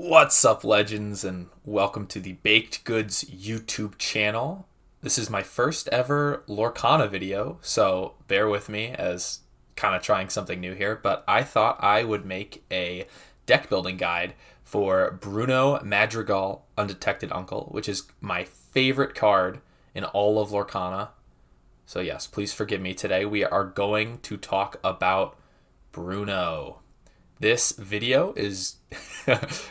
What's up, legends, and welcome to the Baked Goods YouTube channel. This is my first ever Lorcana video, so bear with me as kind of trying something new here, but I thought I would make a deck building guide for Bruno Madrigal, Undetected Uncle, which is my favorite card in all of Lorcana. So yes, please forgive me. Today we are going to talk about Bruno. This video is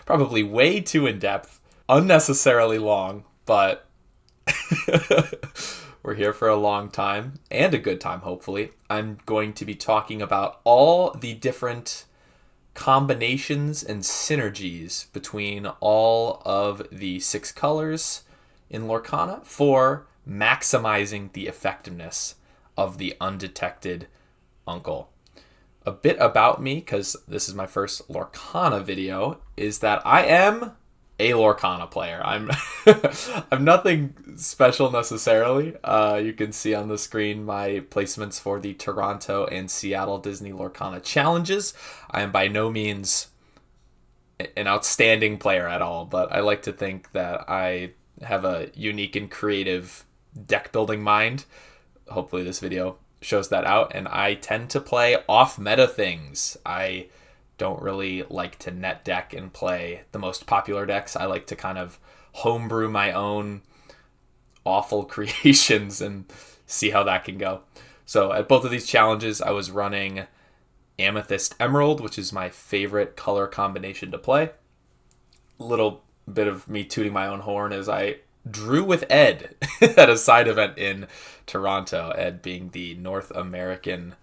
probably way too in-depth, unnecessarily long, but we're here for a long time and a good time, hopefully. I'm going to be talking about all the different combinations and synergies between all of the 6 colors in Lorcana for maximizing the effectiveness of the Undetected Uncle. A bit about me, because this is my first Lorcana video, is that I am a Lorcana player. I'm nothing special necessarily. You can see on the screen my placements for the Toronto and Seattle Disney Lorcana challenges. I am by no means an outstanding player at all, but I like to think that I have a unique and creative deck building mind. Hopefully this video shows that out, and I tend to play off meta things. I don't really like to net deck and play the most popular decks. I like to kind of homebrew my own awful creations and see how that can go. So at both of these challenges, I was running Amethyst Emerald, which is my favorite color combination to play. A little bit of me tooting my own horn as I drew with Ed at a side event in Toronto, Ed being the North American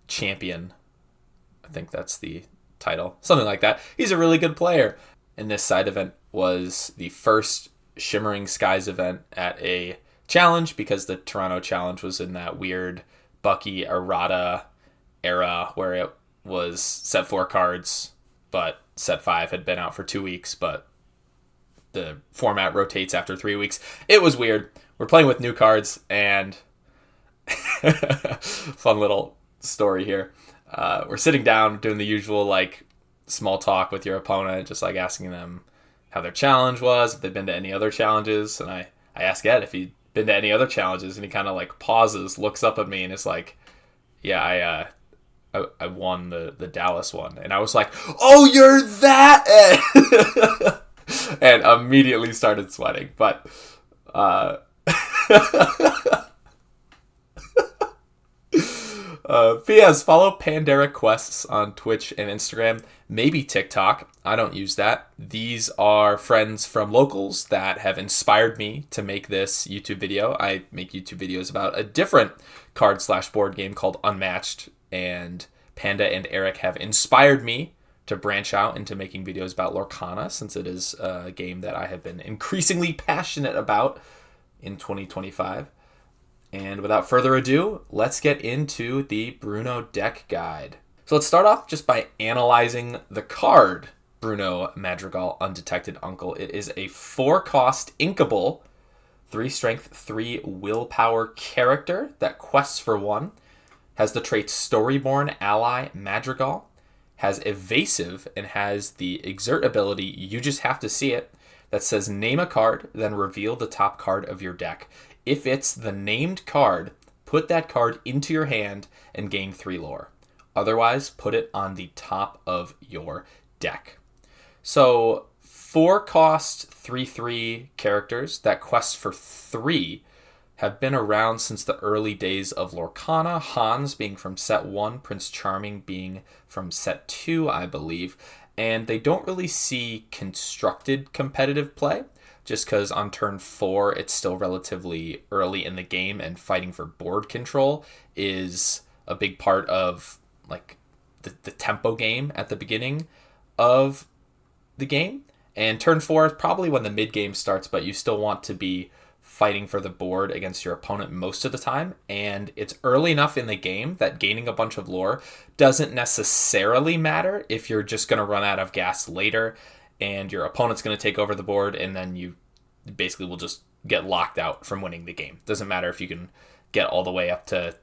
champion. I think that's the title, something like that. He's a really good player. And this side event was the first Shimmering Skies event at a challenge, because the Toronto challenge was in that weird Bucky errata era where it was set 4 cards, but set 5 had been out for 2 weeks, but the format rotates after 3 weeks. It was weird. We're playing with new cards, and fun little story here. We're sitting down doing the usual like small talk with your opponent, just like asking them how their challenge was, if they've been to any other challenges. And I ask Ed if he'd been to any other challenges, and he kind of like pauses, looks up at me, and is like, yeah, I won the Dallas one. And I was like, oh, you're that Ed! And immediately started sweating. But P.S. Follow PANDERIC quests on Twitch and Instagram, maybe TikTok. I don't use that. These are friends from locals that have inspired me to make this YouTube video. I make YouTube videos about a different card/board game called Unmatched, and Panda and Eric have inspired me to branch out into making videos about Lorcana, since it is a game that I have been increasingly passionate about in 2025. And without further ado, let's get into the Bruno deck guide. So let's start off just by analyzing the card, Bruno Madrigal, Undetected Uncle. It is a 4-cost inkable, 3 strength, 3 willpower character that quests for 1, has the trait Storyborn Ally Madrigal, has evasive, and has the exert ability, you just have to see it, that says name a card, then reveal the top card of your deck. If it's the named card, put that card into your hand and gain 3 lore. Otherwise, put it on the top of your deck. So 4-cost 3/3 characters that quest for 3 have been around since the early days of Lorcana, Hans being from set 1, Prince Charming being from set 2, I believe, and they don't really see constructed competitive play, just because on turn 4 it's still relatively early in the game, and fighting for board control is a big part of like the tempo game at the beginning of the game. And turn 4 is probably when the mid game starts, but you still want to be fighting for the board against your opponent most of the time, and it's early enough in the game that gaining a bunch of lore doesn't necessarily matter if you're just going to run out of gas later and your opponent's going to take over the board, and then you basically will just get locked out from winning the game. Doesn't matter if you can get all the way up to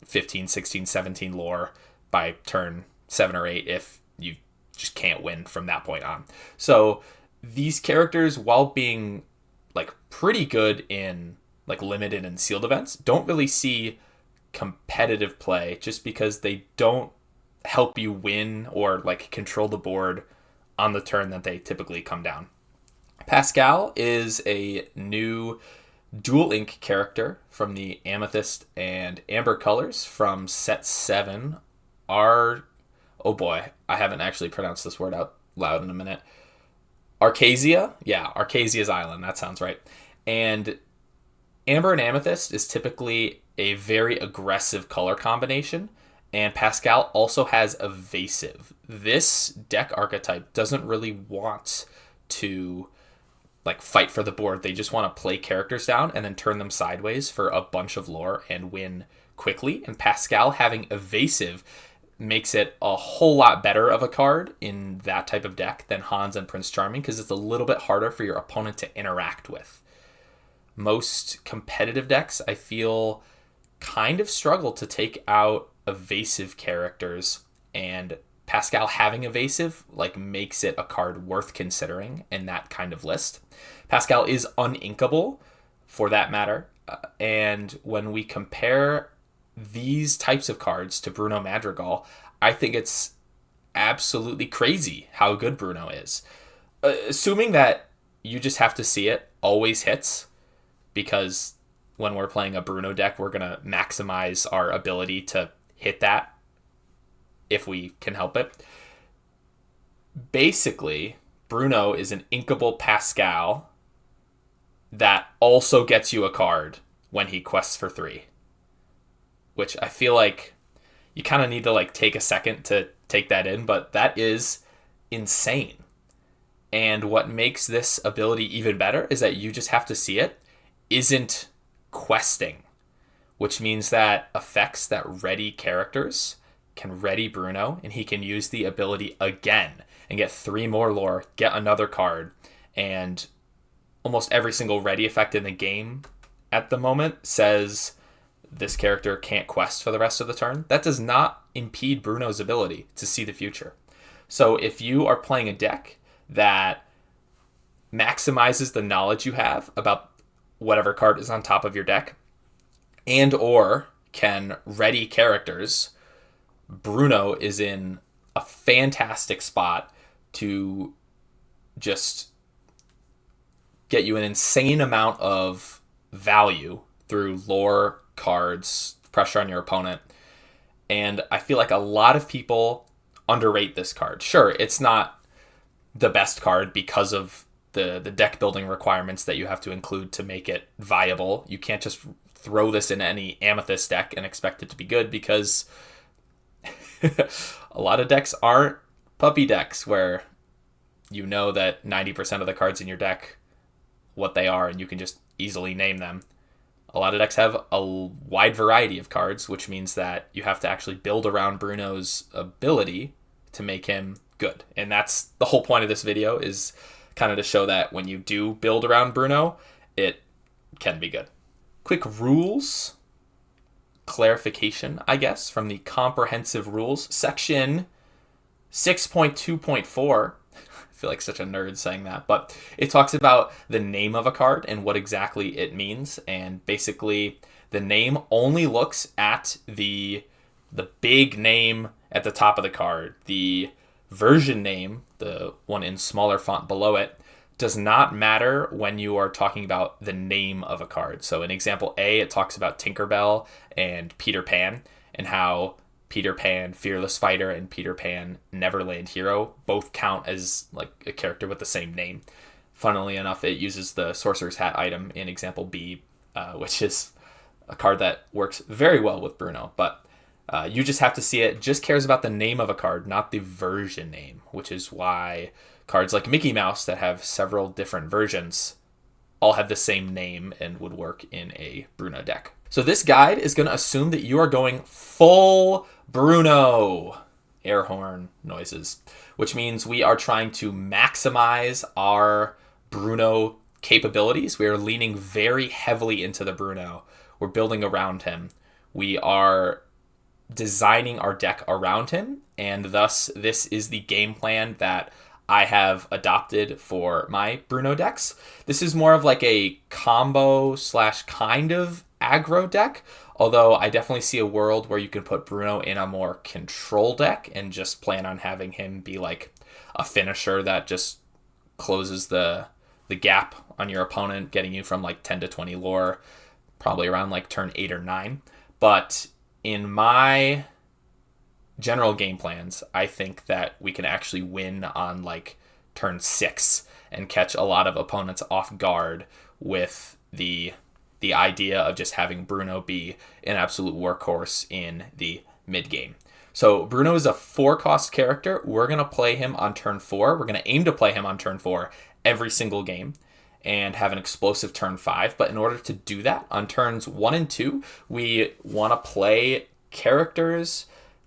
15, 16, 17 lore by turn 7 or 8 if you just can't win from that point on. So these characters, while being like pretty good in like limited and sealed events, don't really see competitive play just because they don't help you win or like control the board on the turn that they typically come down. Pascal is a new dual ink character from the Amethyst and Amber colors from set 7. Oh boy, I haven't actually pronounced this word out loud in a minute. Arcasia? Yeah, Arcasia's Island. That sounds right. And Amber and Amethyst is typically a very aggressive color combination, and Pascal also has evasive. This deck archetype doesn't really want to like fight for the board. They just want to play characters down and then turn them sideways for a bunch of lore and win quickly. And Pascal having evasive makes it a whole lot better of a card in that type of deck than Hans and Prince Charming, because it's a little bit harder for your opponent to interact with. Most competitive decks, I feel, kind of struggle to take out evasive characters, and Pascal having evasive like makes it a card worth considering in that kind of list. Pascal is uninkable for that matter, and when we compare these types of cards to Bruno Madrigal, I think it's absolutely crazy how good Bruno is. Assuming that you just have to see it always hits, because when we're playing a Bruno deck, we're going to maximize our ability to hit that if we can help it. Basically, Bruno is an inkable Pascal that also gets you a card when he quests for 3. Which I feel like you kind of need to like take a second to take that in, but that is insane. And what makes this ability even better is that you just have to see it isn't questing, which means that effects that ready characters can ready Bruno, and he can use the ability again and get 3 more lore, get another card, and almost every single ready effect in the game at the moment says this character can't quest for the rest of the turn. That does not impede Bruno's ability to see the future. So if you are playing a deck that maximizes the knowledge you have about whatever card is on top of your deck and or can ready characters, Bruno is in a fantastic spot to just get you an insane amount of value through lore, cards, pressure on your opponent. And I feel like a lot of people underrate this card. Sure, it's not the best card because of the deck building requirements that you have to include to make it viable. You can't just throw this in any Amethyst deck and expect it to be good, because a lot of decks aren't puppy decks where you know that 90% of the cards in your deck, what they are, and you can just easily name them. A lot of decks have a wide variety of cards, which means that you have to actually build around Bruno's ability to make him good. And that's the whole point of this video, is kind of to show that when you do build around Bruno, it can be good. Quick rules clarification, I guess, from the comprehensive rules section 6.2.4. I feel like such a nerd saying that, but it talks about the name of a card and what exactly it means. And basically the name only looks at the big name at the top of the card. The version name, the one in smaller font below it, does not matter when you are talking about the name of a card. So in example A, it talks about Tinkerbell and Peter Pan, and how Peter Pan Fearless Fighter and Peter Pan Neverland Hero both count as like a character with the same name. Funnily enough, it uses the Sorcerer's Hat item in example B, which is a card that works very well with Bruno. But you just have to see it. Just cares about the name of a card, not the version name, which is why cards like Mickey Mouse that have several different versions all have the same name and would work in a Bruno deck. So this guide is going to assume that you are going full Bruno, air horn noises, which means we are trying to maximize our Bruno capabilities. We are leaning very heavily into the Bruno. We're building around him. We are designing our deck around him, and thus this is the game plan that I have adopted for my Bruno decks. This is more of like a combo slash kind of aggro deck, although I definitely see a world where you can put Bruno in a more control deck and just plan on having him be like a finisher that just closes the gap on your opponent, getting you from like 10 to 20 lore, probably around like turn 8 or 9. But in my general game plans, I think that we can actually win on like turn 6 and catch a lot of opponents off guard with the idea of just having Bruno be an absolute workhorse in the mid game. So Bruno is a 4-cost character. We're going to play him on turn 4. We're going to aim to play him on turn 4 every single game and have an explosive turn 5. But in order to do that, on turns 1 and 2, we want to play characters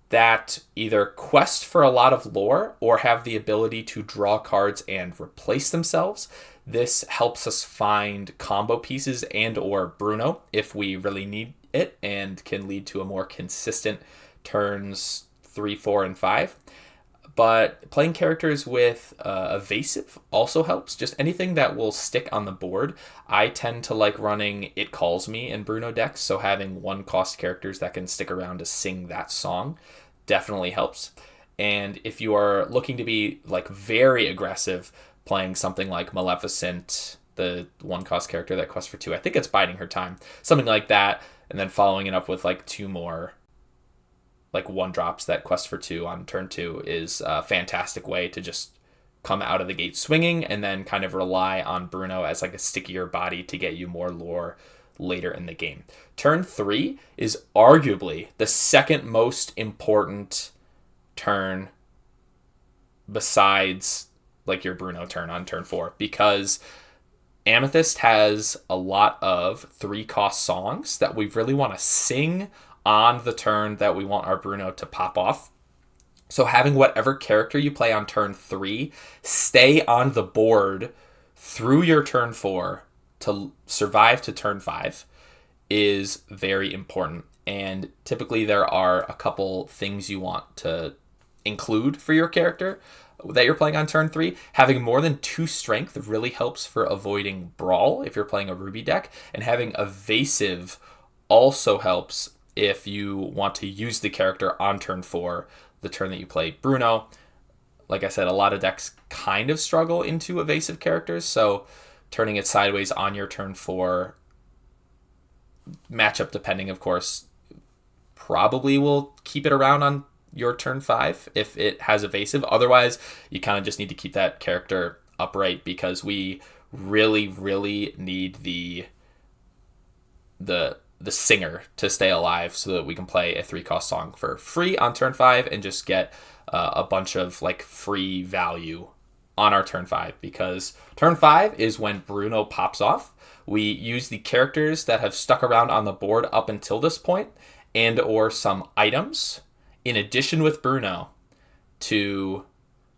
that either quest for a lot of lore or have the ability to draw cards and replace themselves. This helps us find combo pieces and or Bruno if we really need it, and can lead to a more consistent turns 3, 4, and 5. But playing characters with evasive also helps. Just anything that will stick on the board. I tend to like running It Calls Me in Bruno decks, so having 1-cost characters that can stick around to sing that song definitely helps. And if you are looking to be like very aggressive, playing something like Maleficent, the 1-cost character that quests for 2, I think it's Biding Her Time, something like that, and then following it up with like 2 more like 1-drops that quest for 2 on turn 2 is a fantastic way to just come out of the gate swinging, and then kind of rely on Bruno as like a stickier body to get you more lore later in the game. Turn 3 is arguably the second most important turn besides like your Bruno turn on turn 4, because Amethyst has a lot of 3-cost songs that we really want to sing on the turn that we want our Bruno to pop off. So having whatever character you play on turn 3 stay on the board through your turn 4 to survive to turn 5 is very important. And typically there are a couple things you want to include for your character that you're playing on turn 3. Having more than 2 strength really helps for avoiding brawl if you're playing a Ruby deck, and having evasive also helps if you want to use the character on turn 4, the turn that you play Bruno. Like I said, a lot of decks kind of struggle into evasive characters, so turning it sideways on your turn 4, matchup depending, of course, probably will keep it around on your turn 5 if it has evasive. Otherwise, you kind of just need to keep that character upright, because we really, really need the singer to stay alive so that we can play a 3-cost song for free on turn 5 and just get a bunch of like free value on our turn 5, because turn 5 is when Bruno pops off. We use the characters that have stuck around on the board up until this point and or some items in addition with Bruno to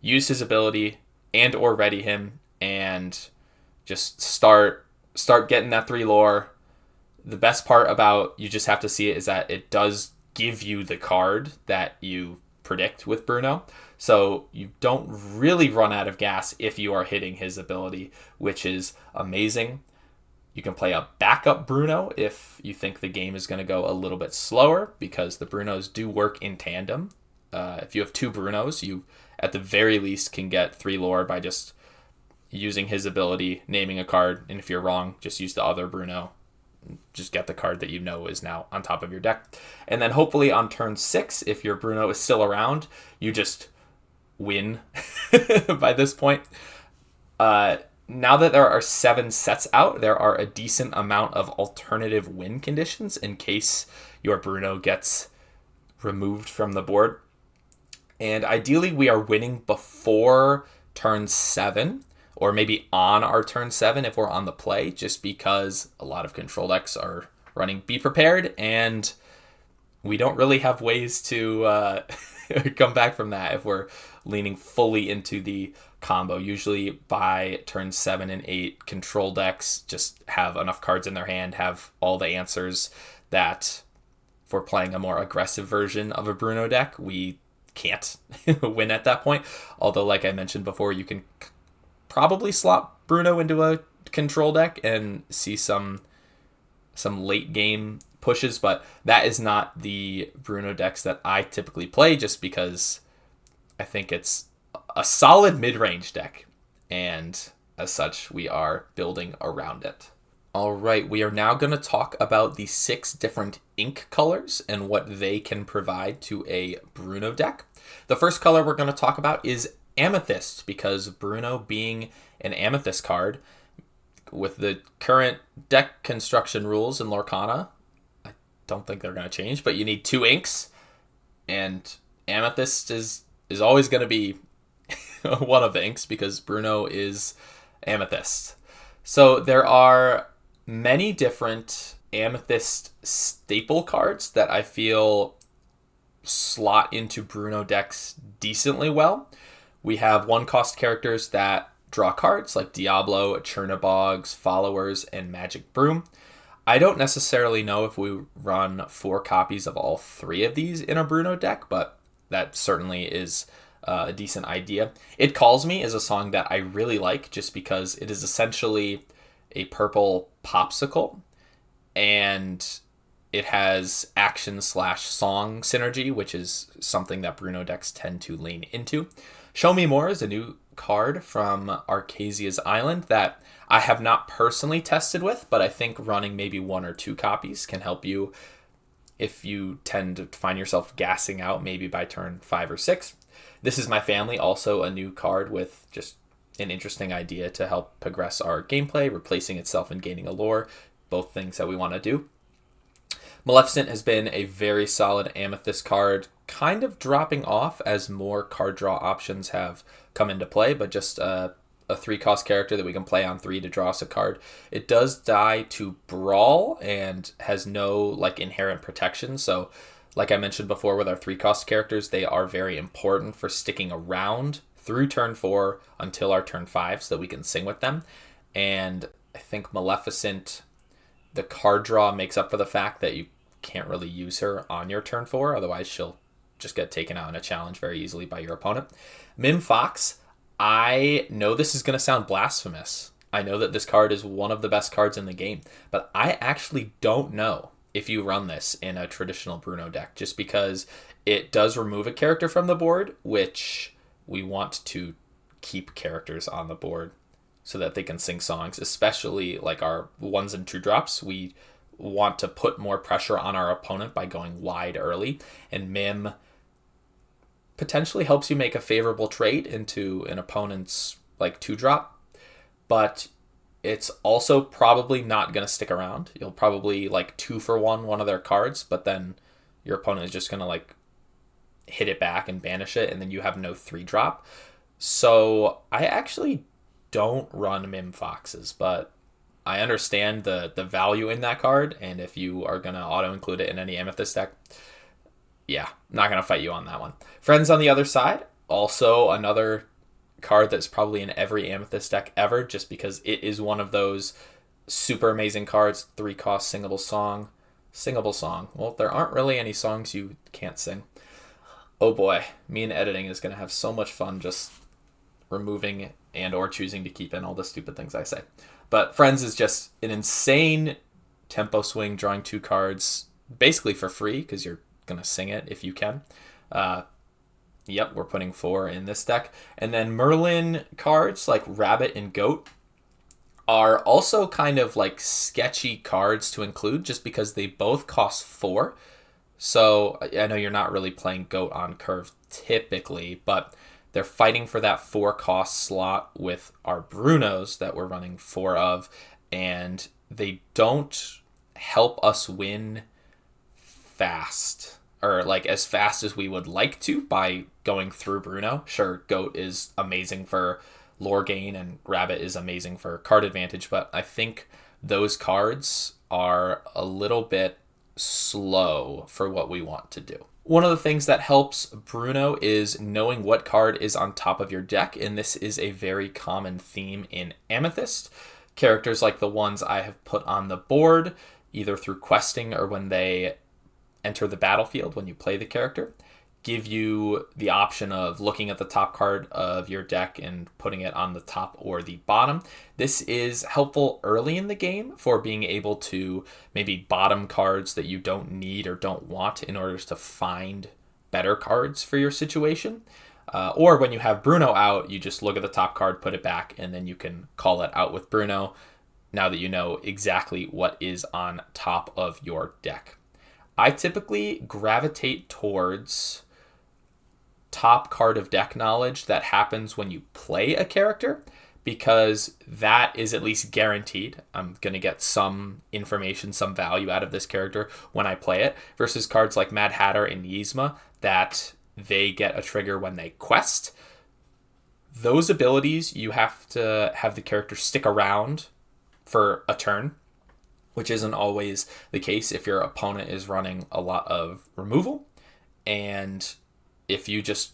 use his ability and or ready him and just start getting that 3 lore. The best part about you just have to see it is that it does give you the card that you predict with Bruno. So you don't really run out of gas if you are hitting his ability, which is amazing. You can play a backup Bruno if you think the game is going to go a little bit slower, because the Brunos do work in tandem. If you have 2 Brunos, you at the very least can get 3 lore by just using his ability, naming a card, and if you're wrong, just use the other Bruno. Just get the card that you know is now on top of your deck. And then hopefully on turn 6, if your Bruno is still around, you just win by this point. Now that there are 7 sets out, there are a decent amount of alternative win conditions in case your Bruno gets removed from the board. And ideally we are winning before turn 7, or maybe on our turn 7 if we're on the play, just because a lot of control decks are running Be Prepared, and we don't really have ways to come back from that if we're leaning fully into the combo. Usually by turn 7 and 8, control decks just have enough cards in their hand, have all the answers, that if we're playing a more aggressive version of a Bruno deck, we can't win at that point. Although, like I mentioned before, you can probably slot Bruno into a control deck and see some late game pushes, but that is not the Bruno decks that I typically play, just because I think it's a solid mid-range deck, and as such, we are building around it. All right, we are now going to talk about the 6 different ink colors and what they can provide to a Bruno deck. The first color we're going to talk about is Amethyst, because Bruno being an Amethyst card, with the current deck construction rules in Lorcana, I don't think they're going to change, but you need 2 inks, and Amethyst is always going to be one of the inks because Bruno is Amethyst. So there are many different Amethyst staple cards that I feel slot into Bruno decks decently well. We have 1-cost characters that draw cards like Diablo, Chernobog's, Followers, and Magic Broom. I don't necessarily know if we run 4 copies of all 3 of these in a Bruno deck, but that certainly is a decent idea. It Calls Me is a song that I really like just because it is essentially a purple popsicle, and it has action/song synergy, which is something that Bruno decks tend to lean into. Show Me More is a new card from Arcasia's Island that I have not personally tested with, but I think running maybe 1 or 2 copies can help you if you tend to find yourself gassing out maybe by turn 5 or 6. This Is My Family, also a new card with just an interesting idea to help progress our gameplay, replacing itself and gaining a lore, both things that we want to do. Maleficent has been a very solid Amethyst card, kind of dropping off as more card draw options have come into play, but just a 3-cost character that we can play on 3 to draw us a card. It does die to Brawl and has no inherent protection, so like I mentioned before with our 3-cost characters, they are very important for sticking around through turn 4 until our turn 5 so that we can sing with them. And I think Maleficent, the card draw makes up for the fact that you can't really use her on your turn 4, otherwise she'll just get taken out in a challenge very easily by your opponent. Mim Fox, I know this is going to sound blasphemous. I know that this card is one of the best cards in the game, but I actually don't know if you run this in a traditional Bruno deck, just because it does remove a character from the board, which we want to keep characters on the board so that they can sing songs, especially like our 1s and 2 drops. We want to put more pressure on our opponent by going wide early, and Mim potentially helps you make a favorable trade into an opponent's 2-drop, but it's also probably not going to stick around. You'll probably 2-for-1 one of their cards, but then your opponent is just going to hit it back and banish it, and then you have no 3-drop. So I actually don't run Mim Foxes, but I understand the value in that card, and if you are going to auto-include it in any Amethyst deck, yeah, not going to fight you on that one. Friends on the Other Side, also another card that's probably in every Amethyst deck ever, just because it is one of those super amazing cards. 3-cost singable song. Well, there aren't really any songs you can't sing. Oh boy, me and editing is going to have so much fun just removing and or choosing to keep in all the stupid things I say. But Friends is just an insane tempo swing, drawing 2 cards basically for free because you're going to sing it if you can. Yep, we're putting 4 in this deck. And then Merlin cards like Rabbit and Goat are also kind of sketchy cards to include just because they both cost 4. So I know you're not really playing Goat on curve typically, but they're fighting for that 4-cost slot with our Brunos that we're running 4 of, and they don't help us win fast, or as fast as we would like to by going through Bruno. Sure, Goat is amazing for lore gain and Rabbit is amazing for card advantage, but I think those cards are a little bit slow for what we want to do. One of the things that helps Bruno is knowing what card is on top of your deck, and this is a very common theme in Amethyst. Characters like the ones I have put on the board, either through questing or when they enter the battlefield when you play the character, give you the option of looking at the top card of your deck and putting it on the top or the bottom. This is helpful early in the game for being able to maybe bottom cards that you don't need or don't want in order to find better cards for your situation. Or when you have Bruno out, you just look at the top card, put it back, and then you can call it out with Bruno now that you know exactly what is on top of your deck. I typically gravitate towards top card of deck knowledge that happens when you play a character, because that is at least guaranteed. I'm going to get some information, some value out of this character when I play it, versus cards like Mad Hatter and Yzma that they get a trigger when they quest. Those abilities, you have to have the character stick around for a turn, which isn't always the case if your opponent is running a lot of removal. And if you just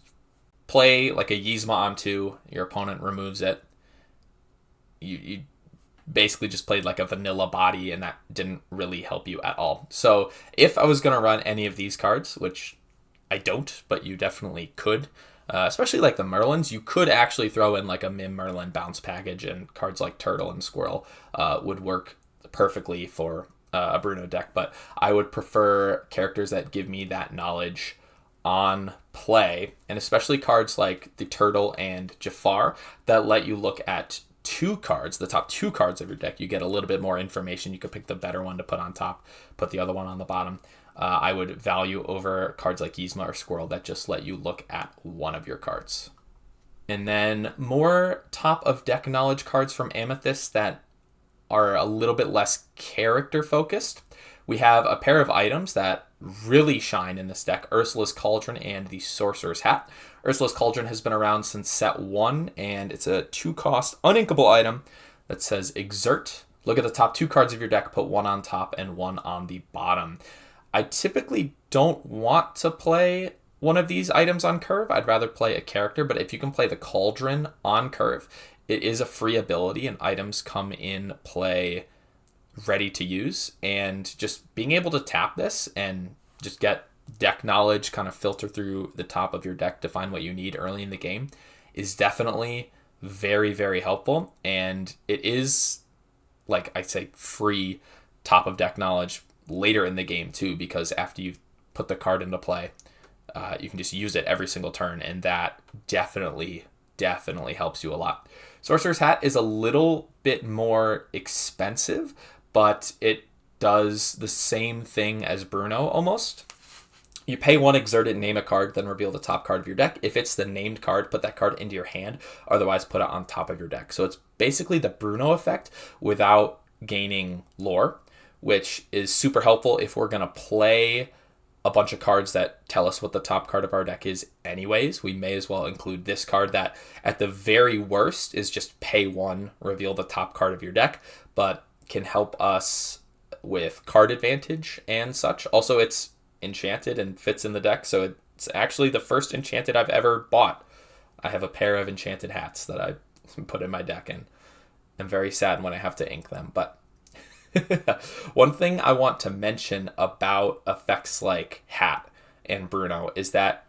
play like a Yzma on 2, your opponent removes it, you basically just played like a vanilla body, and that didn't really help you at all. So if I was going to run any of these cards, which I don't, but you definitely could, especially like the Merlins, you could actually throw in like a Mim Merlin bounce package, and cards like Turtle and Squirrel would work perfectly for a Bruno deck. But I would prefer characters that give me that knowledge on play, and especially cards like the Turtle and Jafar that let you look at 2 cards, the top 2 cards of your deck. You get a little bit more information. You could pick the better one to put on top, put the other one on the bottom. I would value over cards like Yzma or Squirrel that just let you look at one of your cards. And then more top of deck knowledge cards from Amethyst that are a little bit less character focused. We have a pair of items that really shine in this deck, Ursula's Cauldron and the Sorcerer's Hat. Ursula's Cauldron has been around since set 1, and it's a 2-cost uninkable item that says Exert. Look at the top 2 cards of your deck, put one on top and one on the bottom. I typically don't want to play one of these items on curve. I'd rather play a character, but if you can play the Cauldron on curve, it is a free ability, and items come in play ready to use. And just being able to tap this and just get deck knowledge kind of filter through the top of your deck to find what you need early in the game is definitely very, very helpful. And it is, like I say, free top of deck knowledge later in the game too, because after you've put the card into play, you can just use it every single turn, and that definitely helps you a lot. Sorcerer's Hat is a little bit more expensive, but it does the same thing as Bruno almost. You pay 1, exert it, name a card, then reveal the top card of your deck. If it's the named card, put that card into your hand, otherwise put it on top of your deck. So it's basically the Bruno effect without gaining lore, which is super helpful if we're going to play a bunch of cards that tell us what the top card of our deck is anyways. We may as well include this card that at the very worst is just pay 1, reveal the top card of your deck, but can help us with card advantage and such. Also, it's enchanted and fits in the deck, so it's actually the first enchanted I've ever bought. I have a pair of enchanted hats that I put in my deck, and I'm very sad when I have to ink them. But one thing I want to mention about effects like Hat and Bruno is that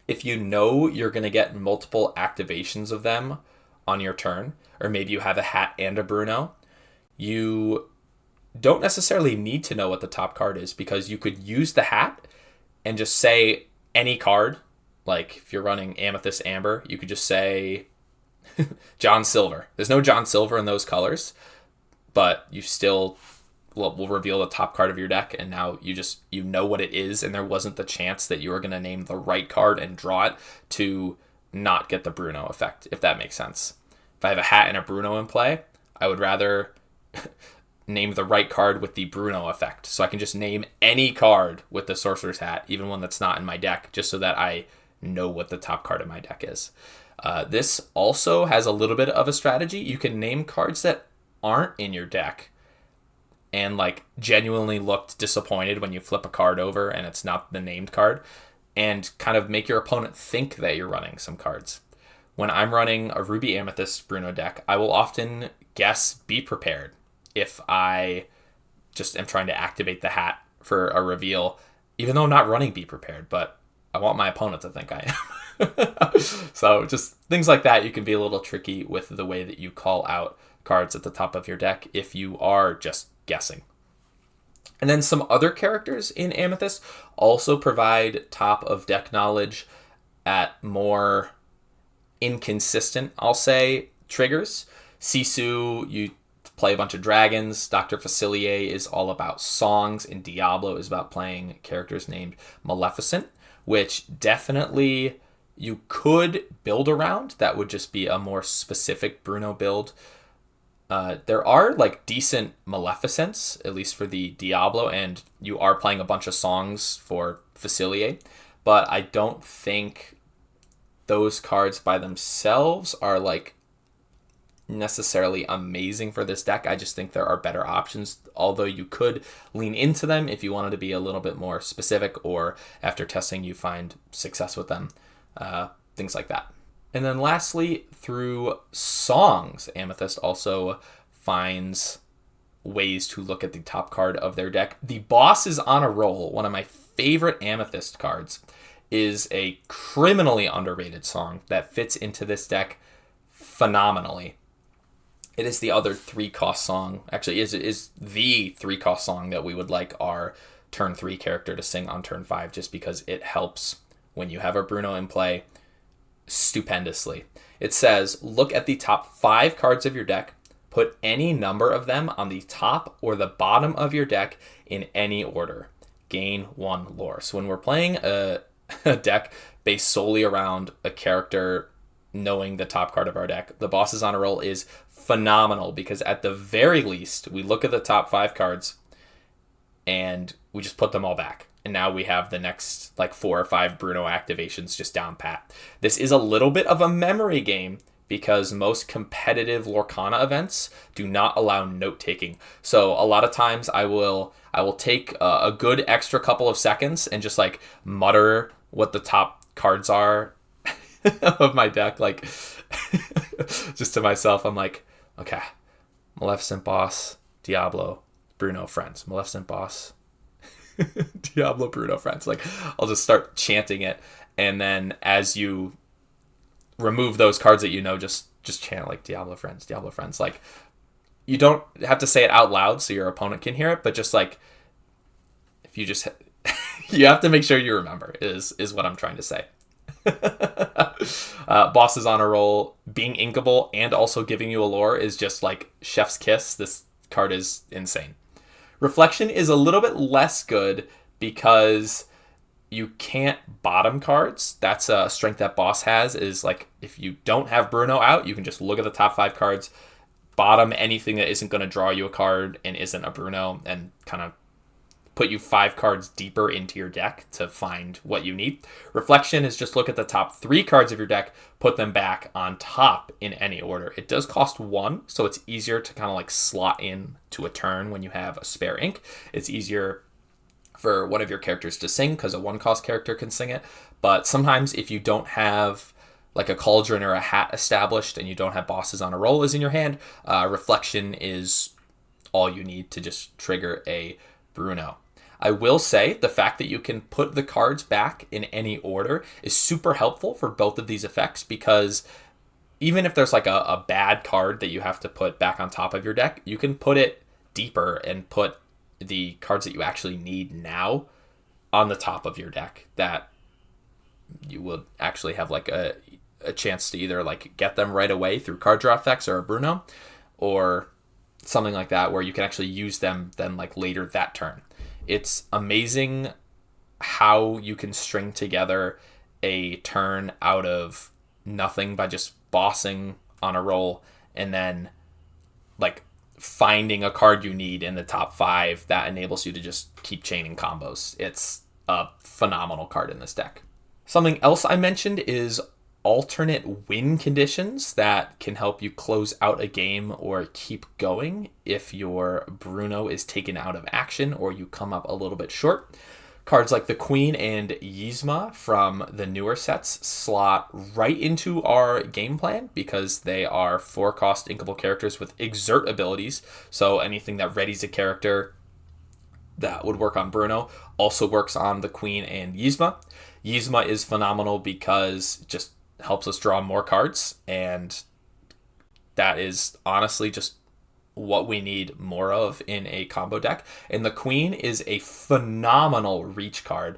if you know you're going to get multiple activations of them on your turn, or maybe you have a Hat and a Bruno, you don't necessarily need to know what the top card is, because you could use the Hat and just say any card. Like if you're running Amethyst Amber, you could just say John Silver. There's no John Silver in those colors, but you still will reveal the top card of your deck, and now you know what it is, and there wasn't the chance that you were going to name the right card and draw it to not get the Bruno effect, if that makes sense. If I have a Hat and a Bruno in play, I would rather name the right card with the Bruno effect, so I can just name any card with the Sorcerer's Hat, even one that's not in my deck, just so that I know what the top card of my deck is. This also has a little bit of a strategy. You can name cards that aren't in your deck and like genuinely looked disappointed when you flip a card over and it's not the named card, and kind of make your opponent think that you're running some cards. When I'm running a Ruby Amethyst Bruno deck, I will often guess Be Prepared if I just am trying to activate the Hat for a reveal, even though I'm not running Be Prepared. But I want my opponent to think I am. So just things like that, you can be a little tricky with the way that you call out cards at the top of your deck if you are just guessing. And then some other characters in Amethyst also provide top of deck knowledge at more inconsistent, I'll say, triggers. Sisu, you play a bunch of dragons. Dr. Facilier is all about songs, and Diablo is about playing characters named Maleficent, which definitely you could build around. That would just be a more specific Bruno build. There are like decent Maleficents, at least for the Diablo, and you are playing a bunch of songs for Facilier, but I don't think those cards by themselves are like necessarily amazing for this deck. I just think there are better options, although you could lean into them if you wanted to be a little bit more specific, or after testing you find success with them, things like that. And then lastly, through songs, Amethyst also finds ways to look at the top card of their deck. The Boss is on a Roll, one of my favorite Amethyst cards, is a criminally underrated song that fits into this deck phenomenally. It is the other 3-cost song. Actually, is the 3-cost song that we would like our turn 3 character to sing on turn 5, just because it helps when you have a Bruno in play stupendously. It says, look at the top 5 cards of your deck, put any number of them on the top or the bottom of your deck in any order. Gain 1 lore. So when we're playing a deck based solely around a character knowing the top card of our deck, the Boss is on a Roll is phenomenal, because at the very least, we look at the top 5 cards and we just put them all back. And now we have the next like 4 or 5 Bruno activations just down pat. This is a little bit of a memory game, because most competitive Lorcana events do not allow note taking. So a lot of times I will take a good extra couple of seconds and just like mutter what the top cards are of my deck, like just to myself. I'm like, okay, Maleficent, Boss, Diablo, Bruno, friends. Maleficent, Boss, Diablo, Bruno, friends. Like, I'll just start chanting it, and then as you remove those cards that you know, just chant like Diablo, friends, Diablo, friends. Like, you don't have to say it out loud so your opponent can hear it, but just like, if you just you have to make sure you remember is what I'm trying to say. Boss is on a Roll, being inkable and also giving you a lore is just like chef's kiss. This card is insane. Reflection is a little bit less good because you can't bottom cards. That's a strength that Boss has, is like, if you don't have Bruno out, you can just look at the top 5 cards, bottom anything that isn't going to draw you a card and isn't a Bruno, and kind of put you 5 cards deeper into your deck to find what you need. Reflection is just look at the top 3 cards of your deck, put them back on top in any order. It does cost 1, so it's easier to kind of like slot in to a turn when you have a spare ink. It's easier for one of your characters to sing because a 1-cost character can sing it. But sometimes if you don't have like a cauldron or a hat established and you don't have Bosses on a Roll is in your hand, Reflection is all you need to just trigger a Bruno. I will say the fact that you can put the cards back in any order is super helpful for both of these effects, because even if there's like a bad card that you have to put back on top of your deck, you can put it deeper and put the cards that you actually need now on the top of your deck, that you will actually have like a chance to either like get them right away through card draw effects or a Bruno, or something like that where you can actually use them then like later that turn. It's amazing how you can string together a turn out of nothing by just bossing on a roll and then like finding a card you need in the top 5 that enables you to just keep chaining combos. It's a phenomenal card in this deck. Something else I mentioned is alternate win conditions that can help you close out a game or keep going if your Bruno is taken out of action or you come up a little bit short. Cards like the Queen and Yzma from the newer sets slot right into our game plan because they are 4-cost inkable characters with exert abilities. So anything that readies a character that would work on Bruno. Also works on the Queen and Yzma. Yzma is phenomenal because it just helps us draw more cards, and that is honestly just what we need more of in a combo deck. And the Queen is a phenomenal reach card.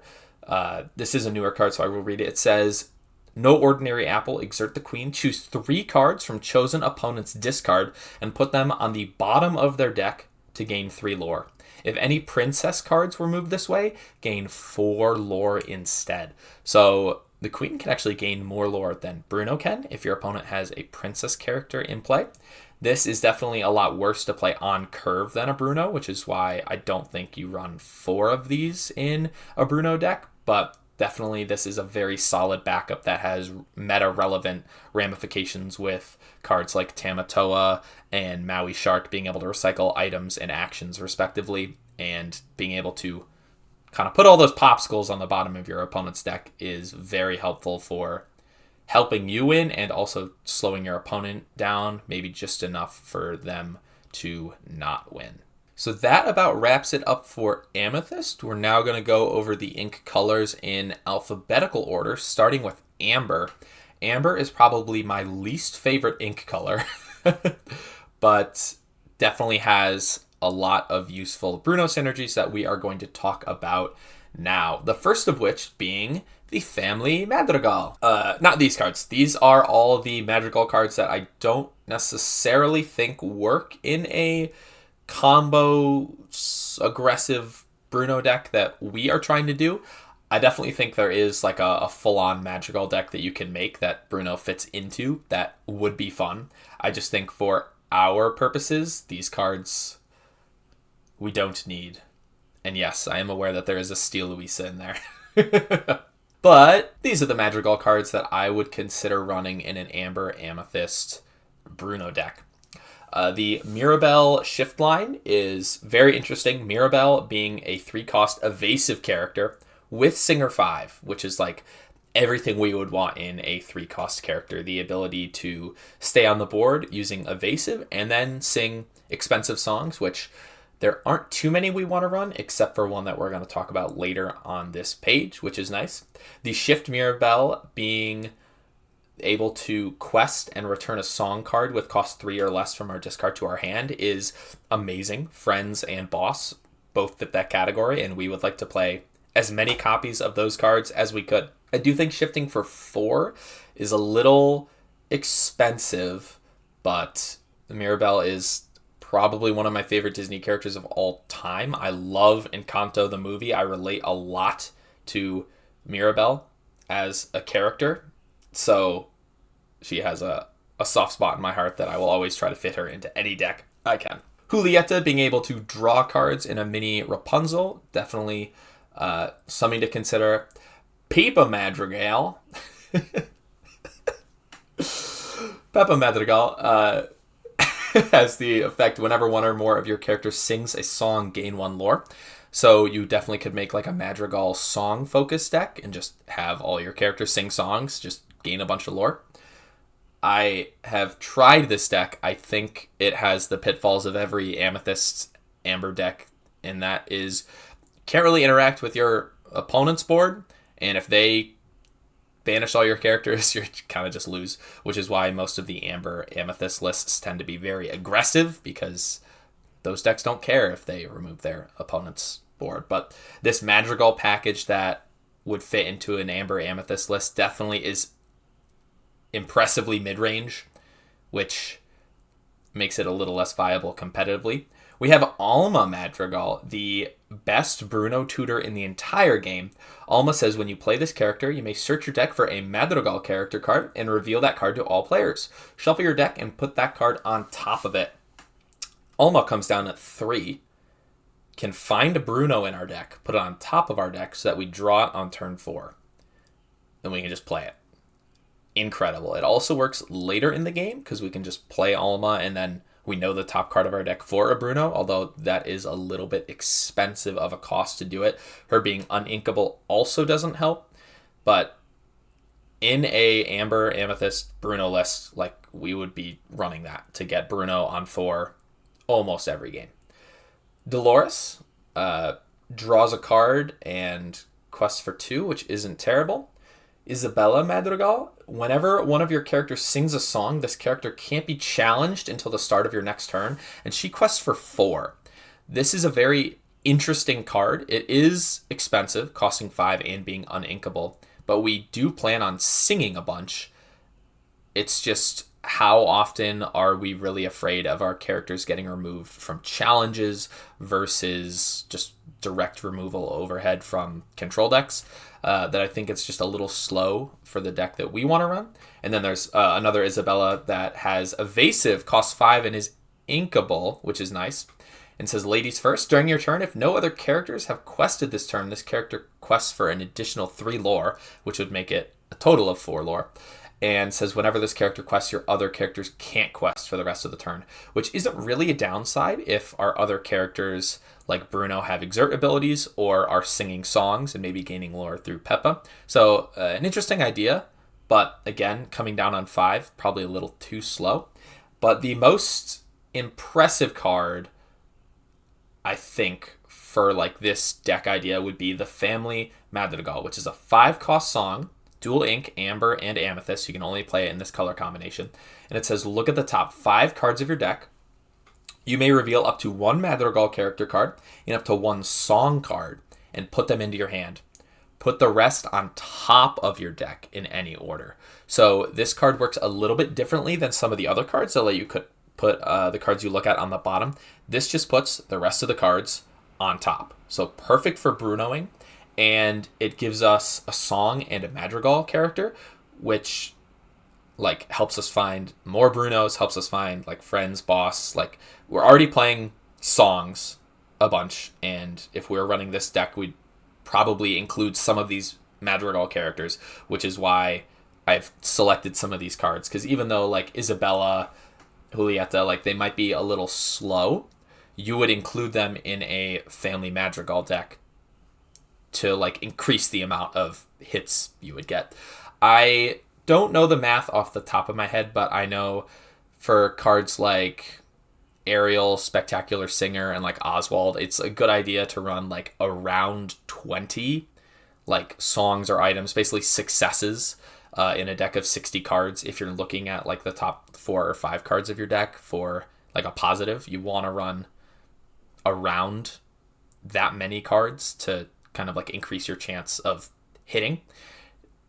This is a newer card, so I will read it. It says, no ordinary apple, exert the Queen. Choose 3 cards from chosen opponent's discard and put them on the bottom of their deck to gain 3 lore. If any princess cards were moved this way, gain 4 lore instead. So the Queen can actually gain more lore than Bruno can if your opponent has a princess character in play. This is definitely a lot worse to play on curve than a Bruno, which is why I don't think you run 4 of these in a Bruno deck, but definitely this is a very solid backup that has meta-relevant ramifications with cards like Tamatoa and Maui Shark being able to recycle items and actions respectively, and being able to kind of put all those popsicles on the bottom of your opponent's deck is very helpful for helping you win and also slowing your opponent down, maybe just enough for them to not win. So that about wraps it up for Amethyst. We're now going to go over the ink colors in alphabetical order, starting with Amber. Amber is probably my least favorite ink color, but definitely has a lot of useful Bruno synergies that we are going to talk about now. The first of which being the Family Madrigal. Not these cards. These are all the Madrigal cards that I don't necessarily think work in a combo aggressive Bruno deck that we are trying to do. I definitely think there is like a full-on Madrigal deck that you can make that Bruno fits into that would be fun. I just think for our purposes, these cards we don't need. And yes, I am aware that there is a Steel Louisa in there. But these are the Madrigal cards that I would consider running in an Amber Amethyst Bruno deck. The Mirabelle shift line is very interesting. Mirabelle being a 3-cost evasive character with Singer 5, which is like everything we would want in a 3-cost character. The ability to stay on the board using evasive and then sing expensive songs, which there aren't too many we want to run, except for one that we're going to talk about later on this page, which is nice. The Shift Mirabelle being able to quest and return a song card with cost 3 or less from our discard to our hand is amazing. Friends and Boss both fit that category, and we would like to play as many copies of those cards as we could. I do think shifting for 4 is a little expensive, but the Mirabelle is probably one of my favorite Disney characters of all time. I love Encanto the movie. I relate a lot to Mirabelle as a character, so she has a soft spot in my heart that I will always try to fit her into any deck I can. Julieta being able to draw cards in a mini Rapunzel, definitely something to consider. Peppa Madrigal. Peppa Madrigal has the effect whenever one or more of your characters sings a song, gain 1 lore. So you definitely could make like a Madrigal song focused deck and just have all your characters sing songs, just gain a bunch of lore. I have tried this deck. I think it has the pitfalls of every Amethyst Amber deck, and that is can't really interact with your opponent's board, and if they banish all your characters, you kind of just lose, which is why most of the Amber Amethyst lists tend to be very aggressive, because those decks don't care if they remove their opponent's board. But this Madrigal package that would fit into an Amber Amethyst list definitely is impressively mid-range, which makes it a little less viable competitively. We have Alma Madrigal, the best Bruno tutor in the entire game. Alma says when you play this character, you may search your deck for a Madrigal character card and reveal that card to all players. Shuffle your deck and put that card on top of it. Alma comes down at 3. Can find a Bruno in our deck, put it on top of our deck so that we draw it on turn 4. Then we can just play it. Incredible. It also works later in the game because we can just play Alma and then we know the top card of our deck for a Bruno, although that is a little bit expensive of a cost to do it. Her being uninkable also doesn't help, but in a Amber Amethyst Bruno list, like, we would be running that to get Bruno on 4 almost every game. Dolores, draws a card and quests for 2, which isn't terrible. Isabella Madrigal. Whenever one of your characters sings a song, this character can't be challenged until the start of your next turn, and she quests for 4. This is a very interesting card. It is expensive, costing 5 and being uninkable, but we do plan on singing a bunch. It's just, how often are we really afraid of our characters getting removed from challenges versus just direct removal overhead from control decks? That I think it's just a little slow for the deck that we want to run. And then there's another Isabella that has evasive, costs 5, and is inkable, which is nice. And says, ladies first, during your turn, if no other characters have quested this turn, this character quests for an additional 3 lore, which would make it a total of 4 lore. And says, whenever this character quests, your other characters can't quest for the rest of the turn, which isn't really a downside if our other characters, like Bruno, have exert abilities or are singing songs and maybe gaining lore through Peppa. So an interesting idea, but again, coming down on 5, probably a little too slow. But the most impressive card, I think, for like this deck idea would be the Family Madrigal, which is a 5-cost song, dual ink, amber, and amethyst. You can only play it in this color combination. And it says, look at the top 5 cards of your deck. You may reveal up to 1 Madrigal character card and up to 1 song card and put them into your hand. Put the rest on top of your deck in any order. So this card works a little bit differently than some of the other cards that let you could put the cards you look at on the bottom. This just puts the rest of the cards on top. So perfect for Brunoing. And it gives us a song and a Madrigal character, which like helps us find more Brunos, helps us find like friends, boss. Like, we're already playing songs a bunch, and if we were running this deck, we'd probably include some of these Madrigal characters, which is why I've selected some of these cards. Because even though like Isabella, Julieta, like they might be a little slow, you would include them in a Family Madrigal deck to like increase the amount of hits you would get. I don't know the math off the top of my head, but I know for cards like Ariel, Spectacular Singer, and like Oswald, it's a good idea to run like around 20 like songs or items, basically successes, in a deck of 60 cards. If you're looking at like the top 4 or 5 cards of your deck for like a positive, you want to run around that many cards to kind of like increase your chance of hitting.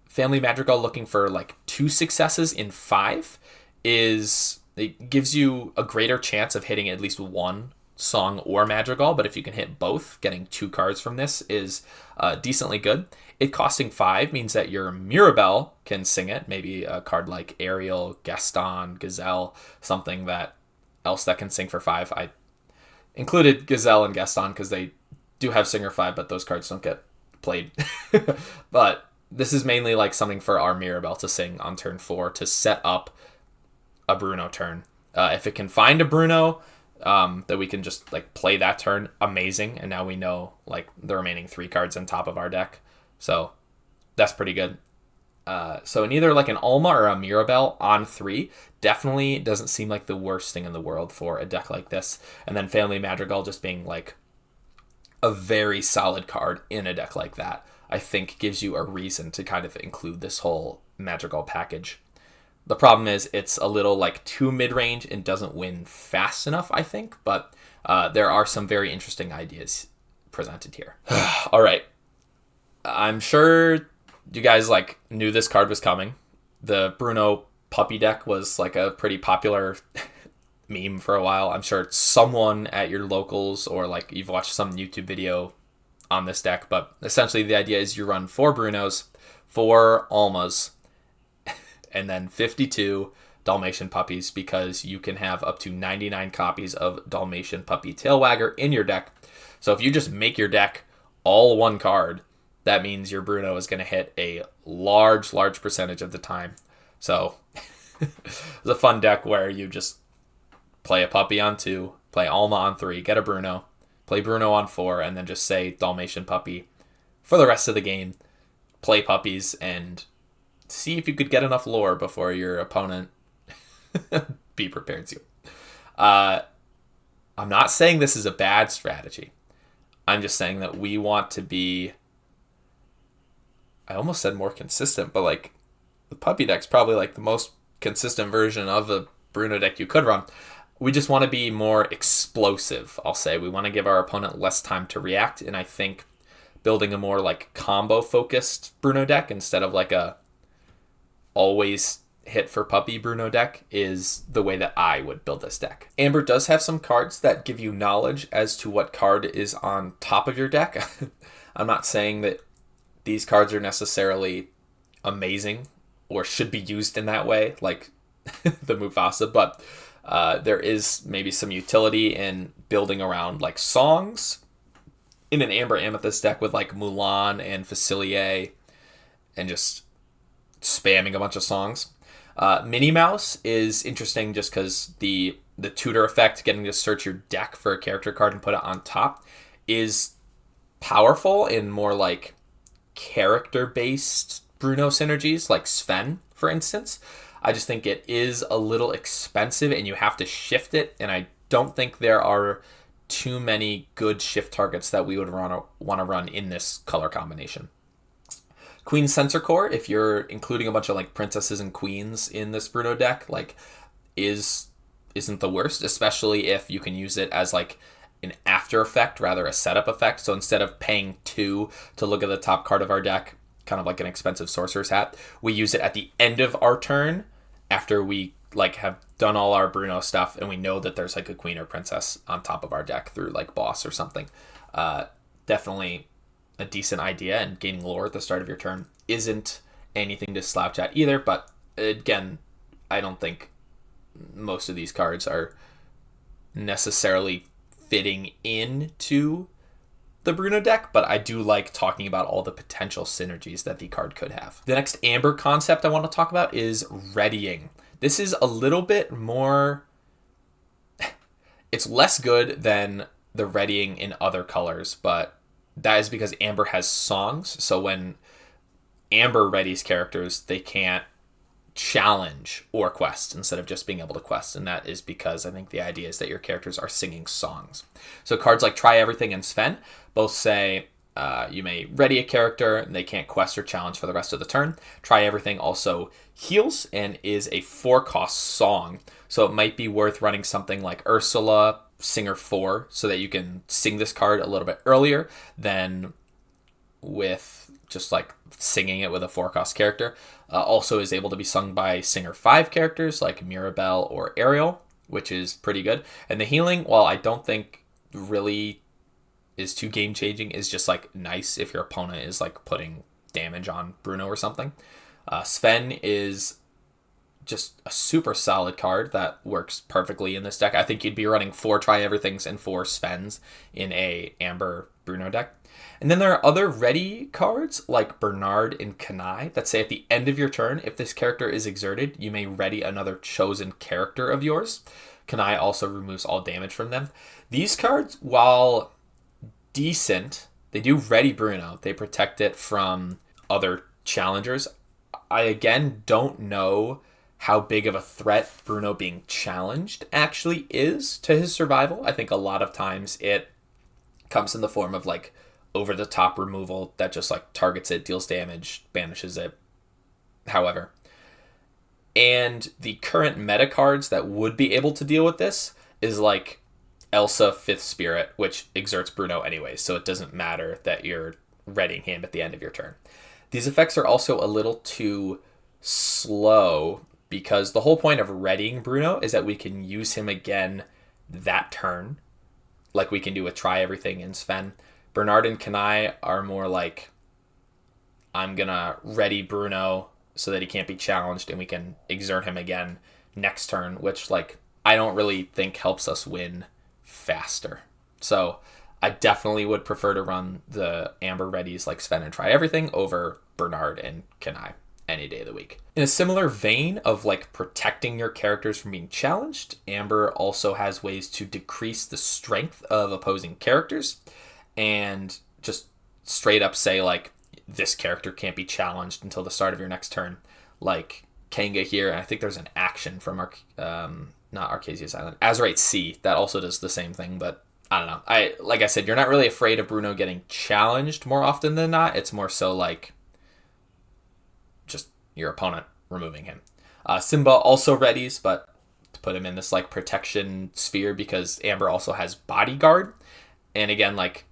Family Madrigal looking for like 2 successes in 5 it gives you a greater chance of hitting at least 1 song or Madrigal, but if you can hit both, getting 2 cards from this is decently good. It costing 5 means that your Mirabelle can sing it, maybe a card like Ariel, Gaston, Gazelle, something that else that can sing for 5. I included Gazelle and Gaston because they do have Singer 5, but those cards don't get played. But this is mainly like something for our Mirabelle to sing on turn 4 to set up a Bruno turn. If it can find a Bruno that we can just like play that turn, amazing. And now we know like the remaining 3 cards on top of our deck. So that's pretty good. So in either like an Alma or a Mirabelle on 3 definitely doesn't seem like the worst thing in the world for a deck like this. And then Family Madrigal just being like a very solid card in a deck like that, I think gives you a reason to kind of include this whole Madrigal package. The problem is it's a little like too mid-range and doesn't win fast enough, I think, but there are some very interesting ideas presented here. All right. I'm sure you guys like knew this card was coming. The Bruno puppy deck was like a pretty popular meme for a while. I'm sure someone at your locals or like you've watched some YouTube video on this deck, but essentially the idea is you run 4 Brunos, 4 Almas, and then 52 Dalmatian puppies, because you can have up to 99 copies of Dalmatian Puppy Tailwagger in your deck. So if you just make your deck all 1 card, that means your Bruno is going to hit a large percentage of the time. So it's a fun deck where you just play a puppy on 2, play Alma on 3, get a Bruno, play Bruno on 4, and then just say Dalmatian Puppy for the rest of the game. Play puppies and see if you could get enough lore before your opponent be prepared to. I'm not saying this is a bad strategy. I'm just saying that we want to be, I almost said more consistent, but like the puppy deck's probably like the most consistent version of the Bruno deck you could run. We just want to be more explosive, I'll say. We want to give our opponent less time to react, and I think building a more like combo focused Bruno deck instead of like a always hit for puppy Bruno deck is the way that I would build this deck. Amber does have some cards that give you knowledge as to what card is on top of your deck. I'm not saying that these cards are necessarily amazing or should be used in that way, like the Mufasa, but there is maybe some utility in building around like songs in an Amber Amethyst deck with like Mulan and Facilier and just spamming a bunch of songs. Minnie Mouse is interesting just because the tutor effect, getting to search your deck for a character card and put it on top, is powerful in more like character-based Bruno synergies, like Sven, for instance. I just think it is a little expensive and you have to shift it, and I don't think there are too many good shift targets that we would want to run in this color combination. Queen Sensor Core, if you're including a bunch of like princesses and queens in this Bruno deck, like isn't the worst, especially if you can use it as like an after effect rather a setup effect. So instead of paying 2 to look at the top card of our deck, kind of like an expensive sorcerer's hat, we use it at the end of our turn after we like have done all our Bruno stuff and we know that there's like a queen or princess on top of our deck through like boss or something. Definitely a decent idea, and gaining lore at the start of your turn isn't anything to slouch at either, but again, I don't think most of these cards are necessarily fitting into the Bruno deck, but I do like talking about all the potential synergies that the card could have. The next Amber concept I want to talk about is readying. This is a little bit more, it's less good than the readying in other colors, but that is because Amber has songs. So when Amber readies characters, they can't challenge or quest instead of just being able to quest. And that is because I think the idea is that your characters are singing songs. So cards like Try Everything and Sven both say you may ready a character and they can't quest or challenge for the rest of the turn. Try Everything also heals and is a 4-cost song. So it might be worth running something like Ursula, Singer 4, so that you can sing this card a little bit earlier than with just like singing it with a 4-cost character. Also is able to be sung by Singer 5 characters like Mirabelle or Ariel, which is pretty good. And the healing, while I don't think really is too game changing, is just like nice if your opponent is like putting damage on Bruno or something. Sven is just a super solid card that works perfectly in this deck. I think you'd be running 4 Try Everythings and 4 Svens in a Amber Bruno deck. And then there are other ready cards like Bernard and Kanai that say at the end of your turn, if this character is exerted, you may ready another chosen character of yours. Kanai also removes all damage from them. These cards, while decent, they do ready Bruno. They protect it from other challengers. I again don't know how big of a threat Bruno being challenged actually is to his survival. I think a lot of times it comes in the form of like over-the-top removal that just like targets it, deals damage, banishes it, however. And the current meta cards that would be able to deal with this is like Elsa 5th Spirit, which exerts Bruno anyway, so it doesn't matter that you're readying him at the end of your turn. These effects are also a little too slow because the whole point of readying Bruno is that we can use him again that turn, like we can do with Try Everything and Sven. Bernard and Kanai are more like, I'm going to ready Bruno so that he can't be challenged and we can exert him again next turn, which like I don't really think helps us win faster. So I definitely would prefer to run the Amber readies like Sven and Try Everything over Bernard and Kanai any day of the week. In a similar vein of like protecting your characters from being challenged, Amber also has ways to decrease the strength of opposing characters and just straight up say like this character can't be challenged until the start of your next turn, like Kanga here. And I think there's an action from not Arcasia's Island, Azurite Sea, that also does the same thing, but I don't know. Like I said, you're not really afraid of Bruno getting challenged more often than not. It's more so like just your opponent removing him. Simba also readies, but to put him in this like protection sphere because Amber also has bodyguard. And again, like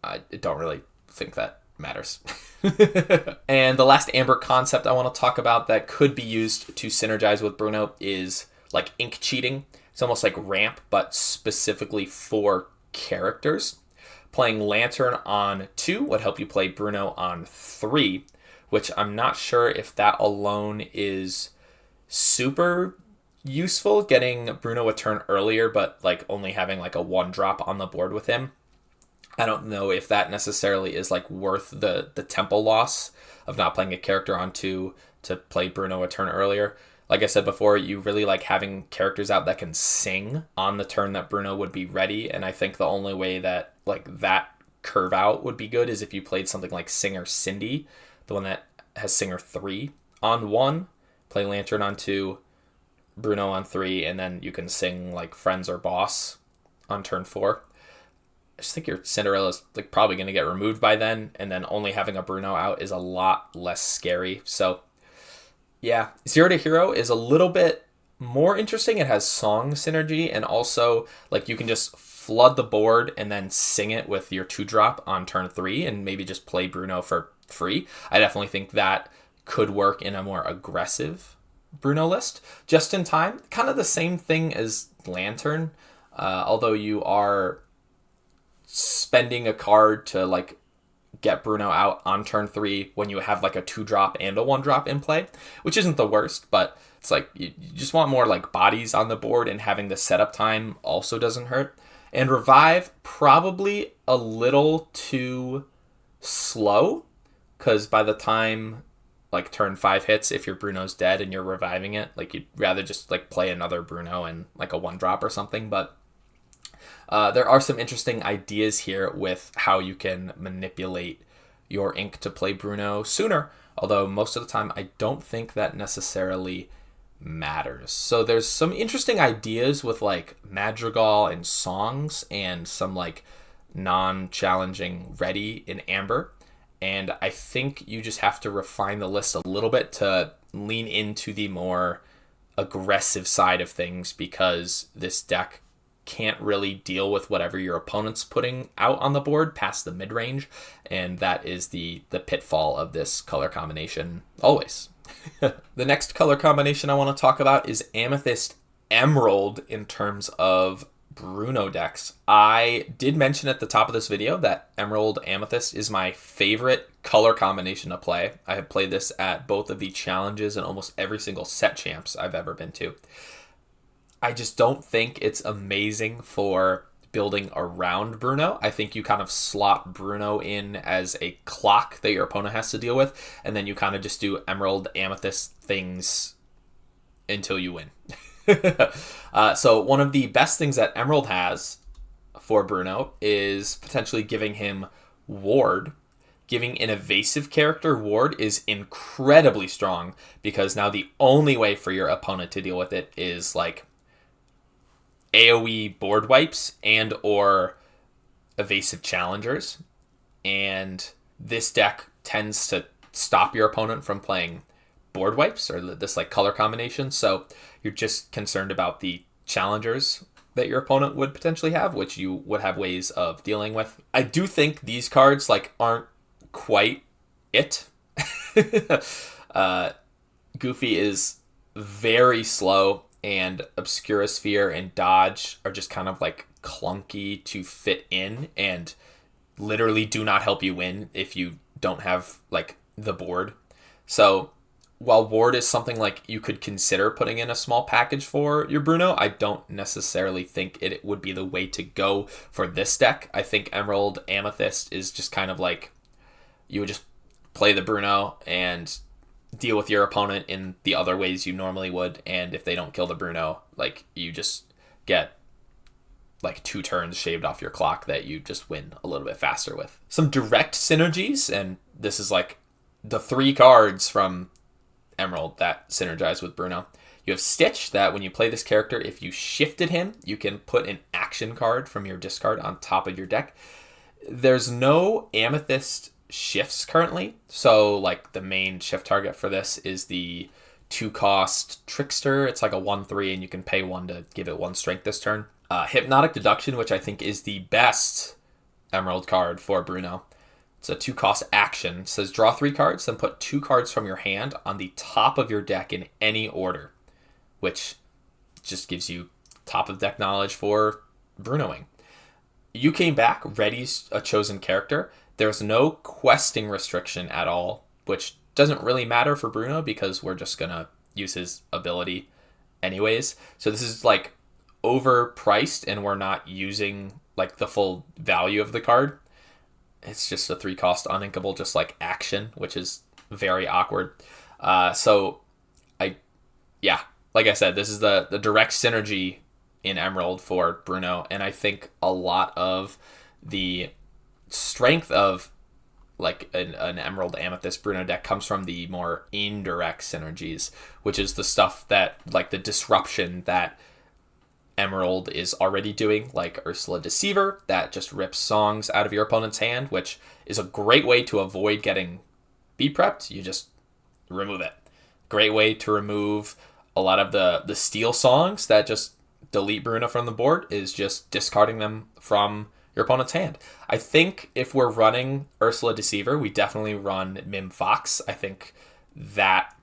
I don't really think that matters. And the last Amber concept I want to talk about that could be used to synergize with Bruno is like ink cheating. It's almost like ramp, but specifically for characters. Playing Lantern on 2 would help you play Bruno on 3, which I'm not sure if that alone is super useful, getting Bruno a turn earlier, but like only having like a 1-drop on the board with him. I don't know if that necessarily is like worth the tempo loss of not playing a character on 2 to play Bruno a turn earlier. Like I said before, you really like having characters out that can sing on the turn that Bruno would be ready. And I think the only way that like that curve out would be good is if you played something like Singer Cindy, the one that has Singer 3 on 1, play Lantern on 2, Bruno on 3, and then you can sing like Friends or Boss on turn 4. I just think your Cinderella's like probably going to get removed by then, and then only having a Bruno out is a lot less scary. So yeah, Zero to Hero is a little bit more interesting. It has song synergy, and also like you can just flood the board and then sing it with your 2-drop on turn 3 and maybe just play Bruno for free. I definitely think that could work in a more aggressive Bruno list. Just in Time, kind of the same thing as Lantern, although you are spending a card to like get Bruno out on turn 3 when you have like a 2-drop and a 1-drop in play, which isn't the worst, but it's like you just want more like bodies on the board, and having the setup time also doesn't hurt. And Revive, probably a little too slow, because by the time like turn 5 hits, if your Bruno's dead and you're reviving it, like you'd rather just like play another Bruno and like a 1-drop or something. But there are some interesting ideas here with how you can manipulate your ink to play Bruno sooner, although most of the time I don't think that necessarily matters. So there's some interesting ideas with like Madrigal and songs and some like non-challenging ready in Amber, and I think you just have to refine the list a little bit to lean into the more aggressive side of things, because this deck can't really deal with whatever your opponent's putting out on the board past the mid-range, and that is the pitfall of this color combination always. The next color combination I want to talk about is Amethyst Emerald in terms of Bruno decks. I did mention at the top of this video that Emerald Amethyst is my favorite color combination to play. I have played this at both of the challenges and almost every single set champs I've ever been to. I just don't think it's amazing for building around Bruno. I think you kind of slot Bruno in as a clock that your opponent has to deal with, and then you kind of just do Emerald Amethyst things until you win. So one of the best things that Emerald has for Bruno is potentially giving him Ward. Giving an evasive character Ward is incredibly strong, because now the only way for your opponent to deal with it is like AoE board wipes and or evasive challengers, and this deck tends to stop your opponent from playing board wipes or this like color combination, so you're just concerned about the challengers that your opponent would potentially have, which you would have ways of dealing with. I do think these cards like aren't quite it. Goofy is very slow, and Obscurasphere and Dodge are just kind of like clunky to fit in and literally do not help you win if you don't have like the board. So while Ward is something like you could consider putting in a small package for your Bruno, I don't necessarily think it would be the way to go for this deck. I think Emerald Amethyst is just kind of like you would just play the Bruno and deal with your opponent in the other ways you normally would, and if they don't kill the Bruno, like you just get like 2 turns shaved off your clock that you just win a little bit faster with. Some direct synergies, and this is like the 3 cards from Emerald that synergize with Bruno. You have Stitch, that when you play this character, if you shifted him, you can put an action card from your discard on top of your deck. There's no Amethyst shifts currently, so like the main shift target for this is the 2-cost Trickster. It's like a 1/3, and you can pay 1 to give it 1 strength this turn. Hypnotic Deduction, which I think is the best Emerald card for Bruno. It's a 2-cost action. It says draw 3 cards, then put 2 cards from your hand on the top of your deck in any order, which just gives you top of deck knowledge for Brunoing. You came back, ready's a chosen character. There's no questing restriction at all, which doesn't really matter for Bruno because we're just going to use his ability anyways. So this is like overpriced and we're not using like the full value of the card. It's just a 3-cost uninkable, just like action, which is very awkward. Like I said, this is the direct synergy in Emerald for Bruno, and I think a lot of the strength of like an Emerald Amethyst Bruno deck comes from the more indirect synergies, which is the stuff that like the disruption that Emerald is already doing, like Ursula Deceiver, that just rips songs out of your opponent's hand, which is a great way to avoid getting B-prepped. You just remove it. Great way to remove a lot of the steal songs that just delete Bruno from the board is just discarding them from your opponent's hand. I think if we're running Ursula Deceiver, we definitely run Mim Fox. I think that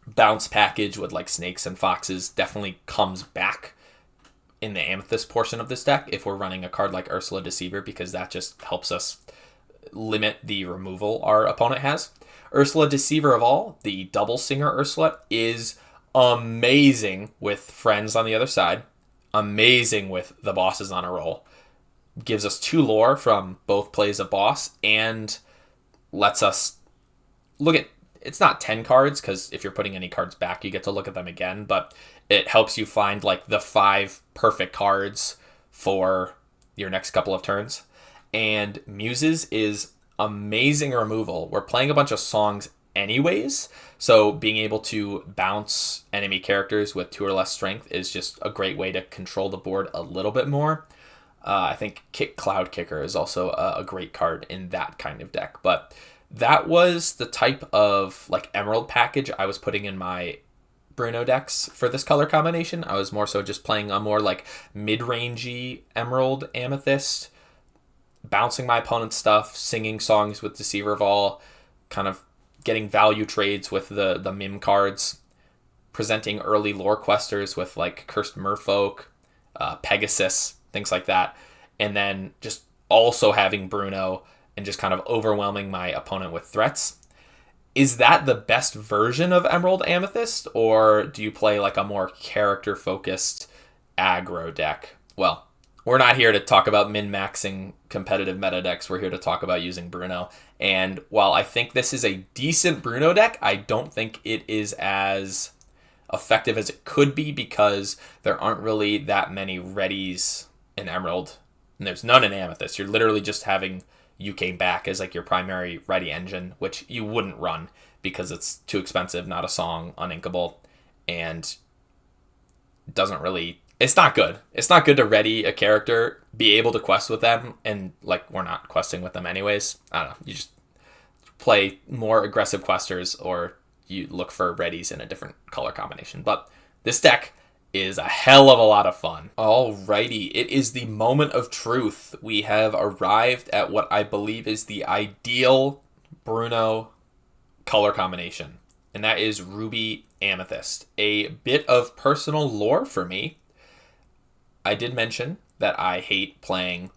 bounce package with like snakes and foxes definitely comes back in the Amethyst portion of this deck if we're running a card like Ursula Deceiver, because that just helps us limit the removal our opponent has. Ursula Deceiver of all, the double singer Ursula, is amazing with friends on the other side, amazing with the bosses on a roll. Gives us 2 lore from both plays of boss and lets us look at, it's not 10 cards because if you're putting any cards back you get to look at them again, but it helps you find like the 5 perfect cards for your next couple of turns. And Muses is amazing removal. We're playing a bunch of songs anyways, so being able to bounce enemy characters with 2 or less strength is just a great way to control the board a little bit more. I think Cloud Kicker is also a great card in that kind of deck. But that was the type of like Emerald package I was putting in my Bruno decks for this color combination. I was more so just playing a more like mid-rangey Emerald Amethyst, bouncing my opponent's stuff, singing songs with Deceiver of All, kind of getting value trades with the Mim cards, presenting early lore questers with like Cursed Merfolk, Pegasus, things like that, and then just also having Bruno and just kind of overwhelming my opponent with threats. Is that the best version of Emerald Amethyst, or do you play like a more character-focused aggro deck? Well, we're not here to talk about min-maxing competitive meta decks. We're here to talk about using Bruno. And while I think this is a decent Bruno deck, I don't think it is as effective as it could be because there aren't really that many readies in Emerald. And there's none in Amethyst. You're literally just having You Came Back as like your primary ready engine, which you wouldn't run because it's too expensive, not a song, uninkable, and doesn't really... It's not good. It's not good to ready a character, be able to quest with them, and like we're not questing with them anyways. I don't know. You just play more aggressive questers or you look for readies in a different color combination. But this deck is a hell of a lot of fun. Alrighty, it is the moment of truth. We have arrived at what I believe is the ideal Bruno color combination, and that is Ruby Amethyst. A bit of personal lore for me. I did mention that I hate playing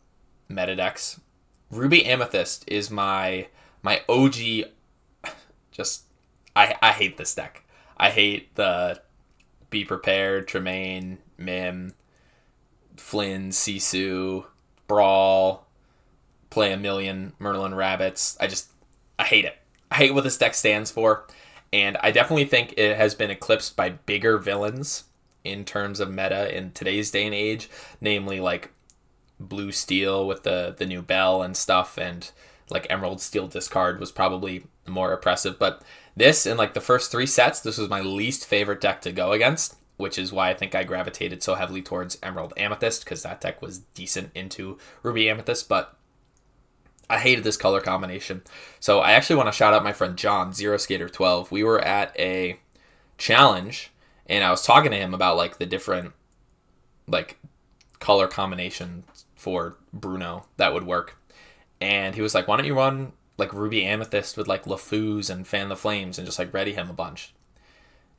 meta decks. Ruby Amethyst is my OG. Just I hate this deck. I hate the Be Prepared, Tremaine, Mim, Flynn, Sisu, Brawl, play a million Merlin Rabbits. I hate it. I hate what this deck stands for, and I definitely think it has been eclipsed by bigger villains in terms of meta in today's day and age, namely like Blue Steel with the new Bell and stuff, and like Emerald Steel Discard was probably more oppressive. But this, in like the first 3 sets, this was my least favorite deck to go against. which is why I think I gravitated so heavily towards Emerald Amethyst, because that deck was decent into Ruby Amethyst, but I hated this color combination. So I actually want to shout out my friend John, Zero Skater 12. We were at a challenge, and I was talking to him about like the different like color combinations for Bruno that would work. And he was like, why don't you run like Ruby Amethyst with like LeFous and Fan the Flames and just like ready him a bunch?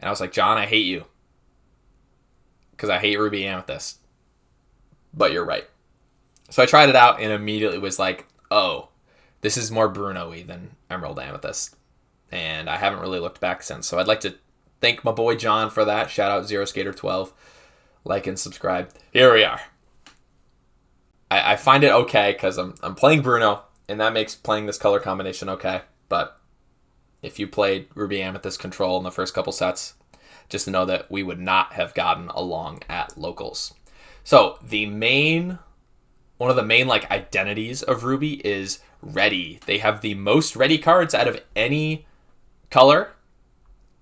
And I was like, John, I hate you, because I hate Ruby Amethyst. But you're right. So I tried it out and immediately was like, oh, this is more Bruno-y than Emerald Amethyst. And I haven't really looked back since. So I'd like to thank my boy John for that. Shout out Zero Skater 12. Like and subscribe. Here we are. I find it okay because I'm playing Bruno, and that makes playing this color combination okay. But if you played Ruby Amethyst Control in the first couple sets, just know that we would not have gotten along at locals. So one of the main like identities of Ruby is ready. They have the most ready cards out of any color.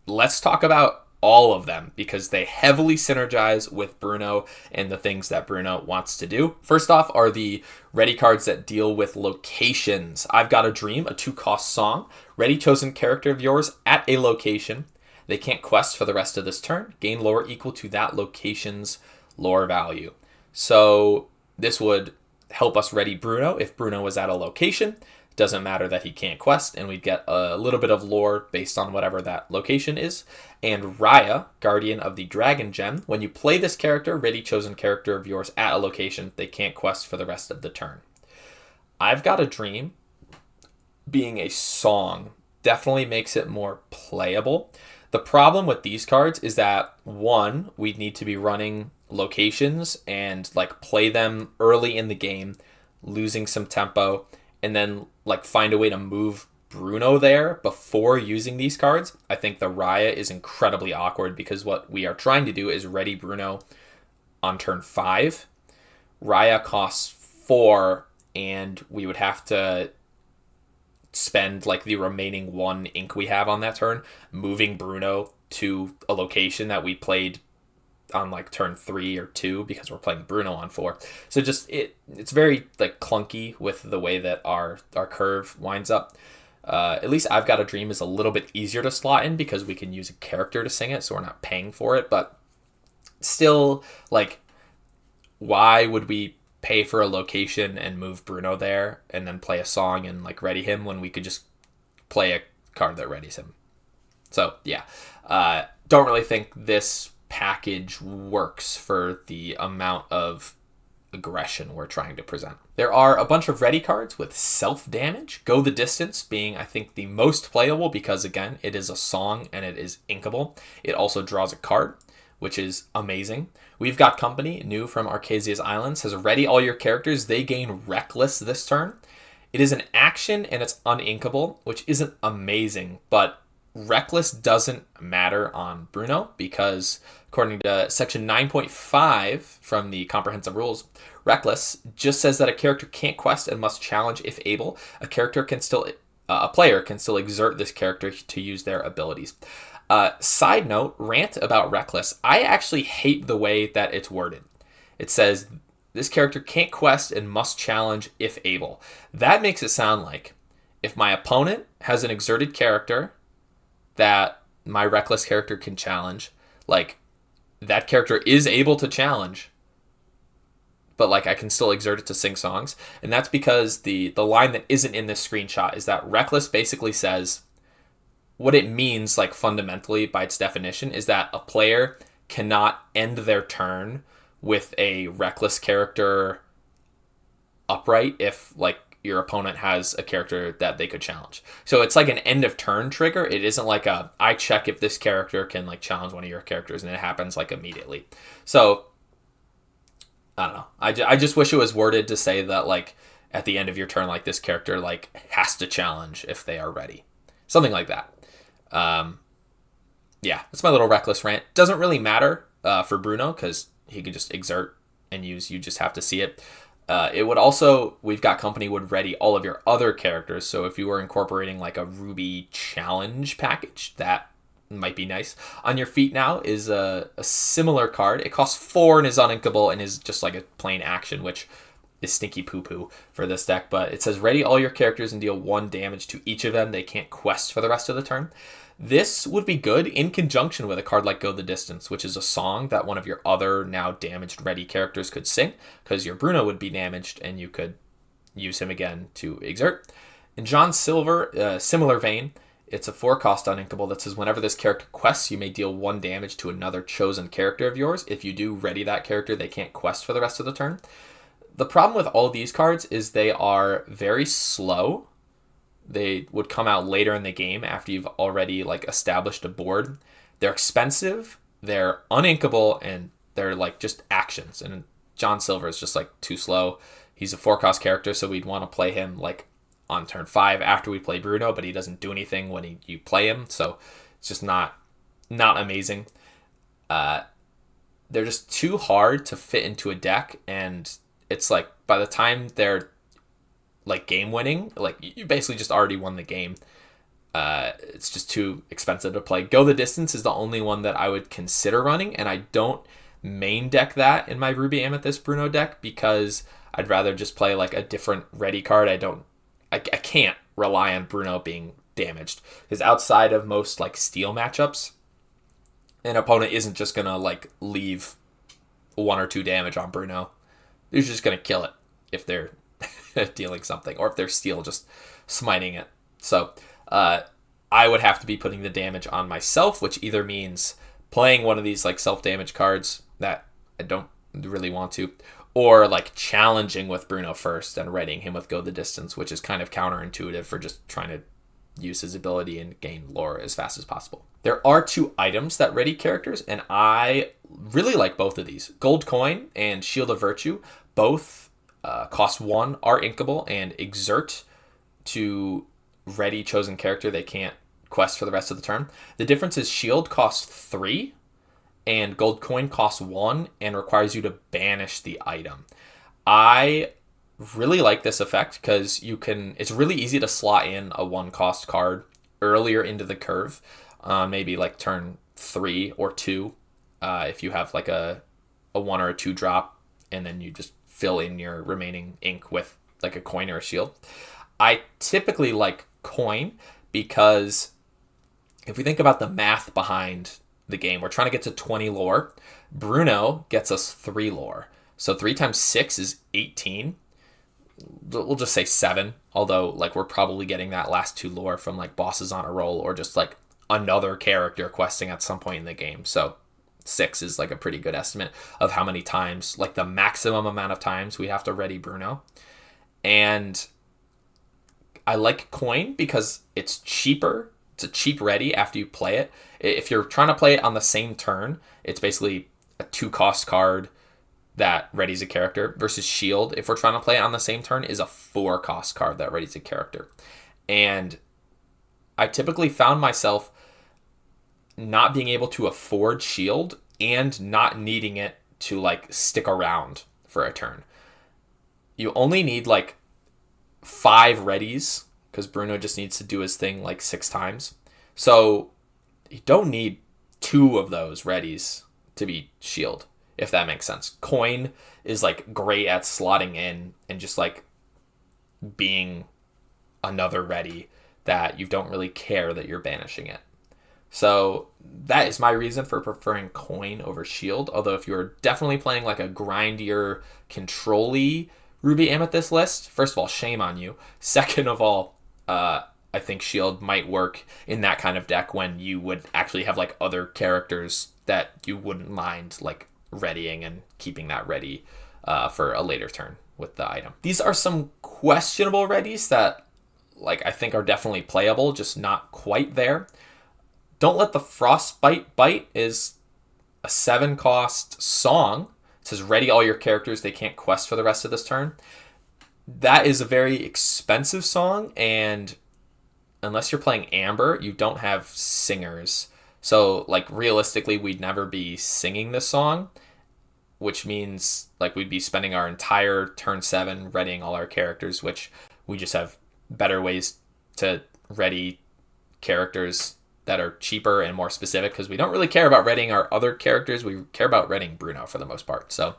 Let's talk about all of them, because they heavily synergize with Bruno and the things that Bruno wants to do. First off are the ready cards that deal with locations. I've Got a Dream, a 2-cost song. Ready chosen character of yours at a location. They can't quest for the rest of this turn. Gain lore equal to that location's lore value. So this would help us ready Bruno if Bruno was at a location. Doesn't matter that he can't quest, and we'd get a little bit of lore based on whatever that location is. And Raya, Guardian of the Dragon Gem. When you play this character, ready chosen character of yours at a location, they can't quest for the rest of the turn. I've Got a Dream being a song definitely makes it more playable. The problem with these cards is that, one, we'd need to be running locations and like play them early in the game, losing some tempo, and then like find a way to move Bruno there before using these cards. I think the Raya is incredibly awkward, because what we are trying to do is ready Bruno on turn 5. Raya costs 4, and we would have to spend like the remaining 1 ink we have on that turn moving Bruno to a location that we played on like turn 3 or 2, because we're playing Bruno on 4. So just it's very like clunky with the way that our curve winds up. At least I've Got a Dream is a little bit easier to slot in, because we can use a character to sing it, so we're not paying for it. But still, like, why would we pay for a location and move Bruno there and then play a song and like ready him when we could just play a card that readies him? So yeah, don't really think this package works for the amount of aggression we're trying to present. There are a bunch of ready cards with self-damage. Go the Distance being, I think, the most playable, because again, it is a song and it is inkable. It also draws a card, which is amazing. We've Got Company, new from Arcasia's Islands, says ready all your characters. They gain Reckless this turn. It is an action and it's uninkable, which isn't amazing, but Reckless doesn't matter on Bruno, because according to section 9.5 from the comprehensive rules, Reckless just says that a character can't quest and must challenge if able. A player can still exert this character to use their abilities. Side note, rant about Reckless. I actually hate the way that it's worded. It says this character can't quest and must challenge if able. That makes it sound like if my opponent has an exerted character that my Reckless character can challenge, like that character is able to challenge, but like I can still exert it to sing songs. And that's because the line that isn't in this screenshot is that Reckless basically says, what it means like fundamentally by its definition is that a player cannot end their turn with a Reckless character upright if like your opponent has a character that they could challenge. So it's like an end of turn trigger. It isn't like I check if this character can like challenge one of your characters, and it happens like immediately. So I don't know. I just wish it was worded to say that like at the end of your turn, like this character like has to challenge if they are ready. Something like that. Yeah, that's my little Reckless rant. Doesn't really matter for Bruno, because he could just exert and use. You just have to see it. It would also, We've Got Company would ready all of your other characters. So if you were incorporating like a Ruby challenge package, that might be nice. On your feet now is a similar card. It costs 4 and is uninkable and is just like a plain action, which is stinky poo-poo for this deck. But it says ready all your characters and deal 1 damage to each of them. They can't quest for the rest of the turn. This would be good in conjunction with a card like Go the Distance, which is a song that one of your other now damaged ready characters could sing, because your Bruno would be damaged and you could use him again to exert. In John Silver, similar vein, it's a 4-cost uninkable that says whenever this character quests, you may deal 1 damage to another chosen character of yours. If you do ready that character, they can't quest for the rest of the turn. The problem with all these cards is they are very slow. They would come out later in the game after you've already like established a board. They're expensive, they're uninkable, and they're like just actions. And John Silver is just like too slow. He's a 4-cost character, so we'd want to play him like on turn 5 after we play Bruno, but he doesn't do anything when you play him, so it's just not amazing. They're just too hard to fit into a deck, and it's like by the time they're like game winning, like you basically just already won the game. It's just too expensive to play. Go the Distance is the only one that I would consider running, and I don't main deck that in my Ruby Amethyst Bruno deck because I'd rather just play like a different ready card. I can't rely on Bruno being damaged because outside of most like steel matchups, an opponent isn't just gonna like leave 1 or 2 damage on Bruno. They're just gonna kill it if they're dealing something, or if they're steel just smiting it. So I would have to be putting the damage on myself, which either means playing one of these like self-damage cards that I don't really want to, or like challenging with Bruno first and readying him with Go the Distance, which is kind of counterintuitive for just trying to use his ability and gain lore as fast as possible. There are 2 items that ready characters, and I really like both of these. Gold Coin and Shield of Virtue, both cost 1, are inkable, and exert to ready chosen character. They can't quest for the rest of the turn. The difference is Shield costs 3, and Gold Coin costs 1 and requires you to banish the item. I really like this effect because it's really easy to slot in a 1-cost card earlier into the curve, maybe like turn 3 or 2, if you have like a 1 or a 2 drop, and then you just fill in your remaining ink with like a coin or a shield. I typically like coin because if we think about the math behind the game, we're trying to get to 20 lore. Bruno gets us 3 lore. So 3 times 6 is 18. We'll just say 7, although like we're probably getting that last 2 lore from like bosses on a roll or just like another character questing at some point in the game. So 6 is like a pretty good estimate of how many times, like the maximum amount of times we have to ready Bruno. And I like coin because it's cheaper. It's a cheap ready after you play it. If you're trying to play it on the same turn, it's basically a 2-cost card that readies a character, versus Shield, if we're trying to play it on the same turn, is a 4-cost card that readies a character. And I typically found myself not being able to afford Shield and not needing it to like stick around for a turn. You only need like 5 readies because Bruno just needs to do his thing like 6 times. So you don't need 2 of those readies to be Shield, if that makes sense. Coin is like great at slotting in and just like being another ready that you don't really care that you're banishing it. So that is my reason for preferring coin over Shield. Although if you're definitely playing like a grindier, control-y Ruby Amethyst list, first of all, shame on you. Second of all, I think Shield might work in that kind of deck when you would actually have like other characters that you wouldn't mind like readying and keeping that ready for a later turn with the item. These are some questionable readies that like I think are definitely playable, just not quite there. Don't Let the Frostbite Bite is a 7-cost song. It says ready all your characters. They can't quest for the rest of this turn. That is a very expensive song, and unless you're playing Amber, you don't have singers. So like realistically, we'd never be singing this song, which means like we'd be spending our entire turn 7 readying all our characters, which we just have better ways to ready characters that are cheaper and more specific, because we don't really care about readying our other characters. We care about readying Bruno for the most part. So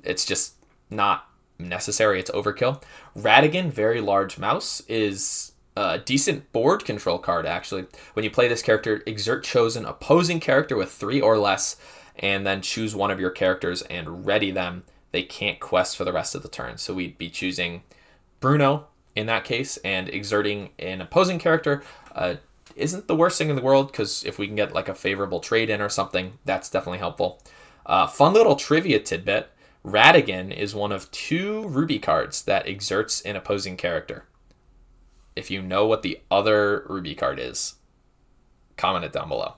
it's just not necessary. It's overkill. Radigan, Very Large Mouse, is a decent board control card, actually. When you play this character, exert chosen opposing character with 3 or less, and then choose one of your characters and ready them. They can't quest for the rest of the turn. So we'd be choosing Bruno in that case, and exerting an opposing character isn't the worst thing in the world, because if we can get like a favorable trade in or something, that's definitely helpful. Fun little trivia tidbit. Radigan is one of 2 Ruby cards that exerts an opposing character. If you know what the other Ruby card is, comment it down below.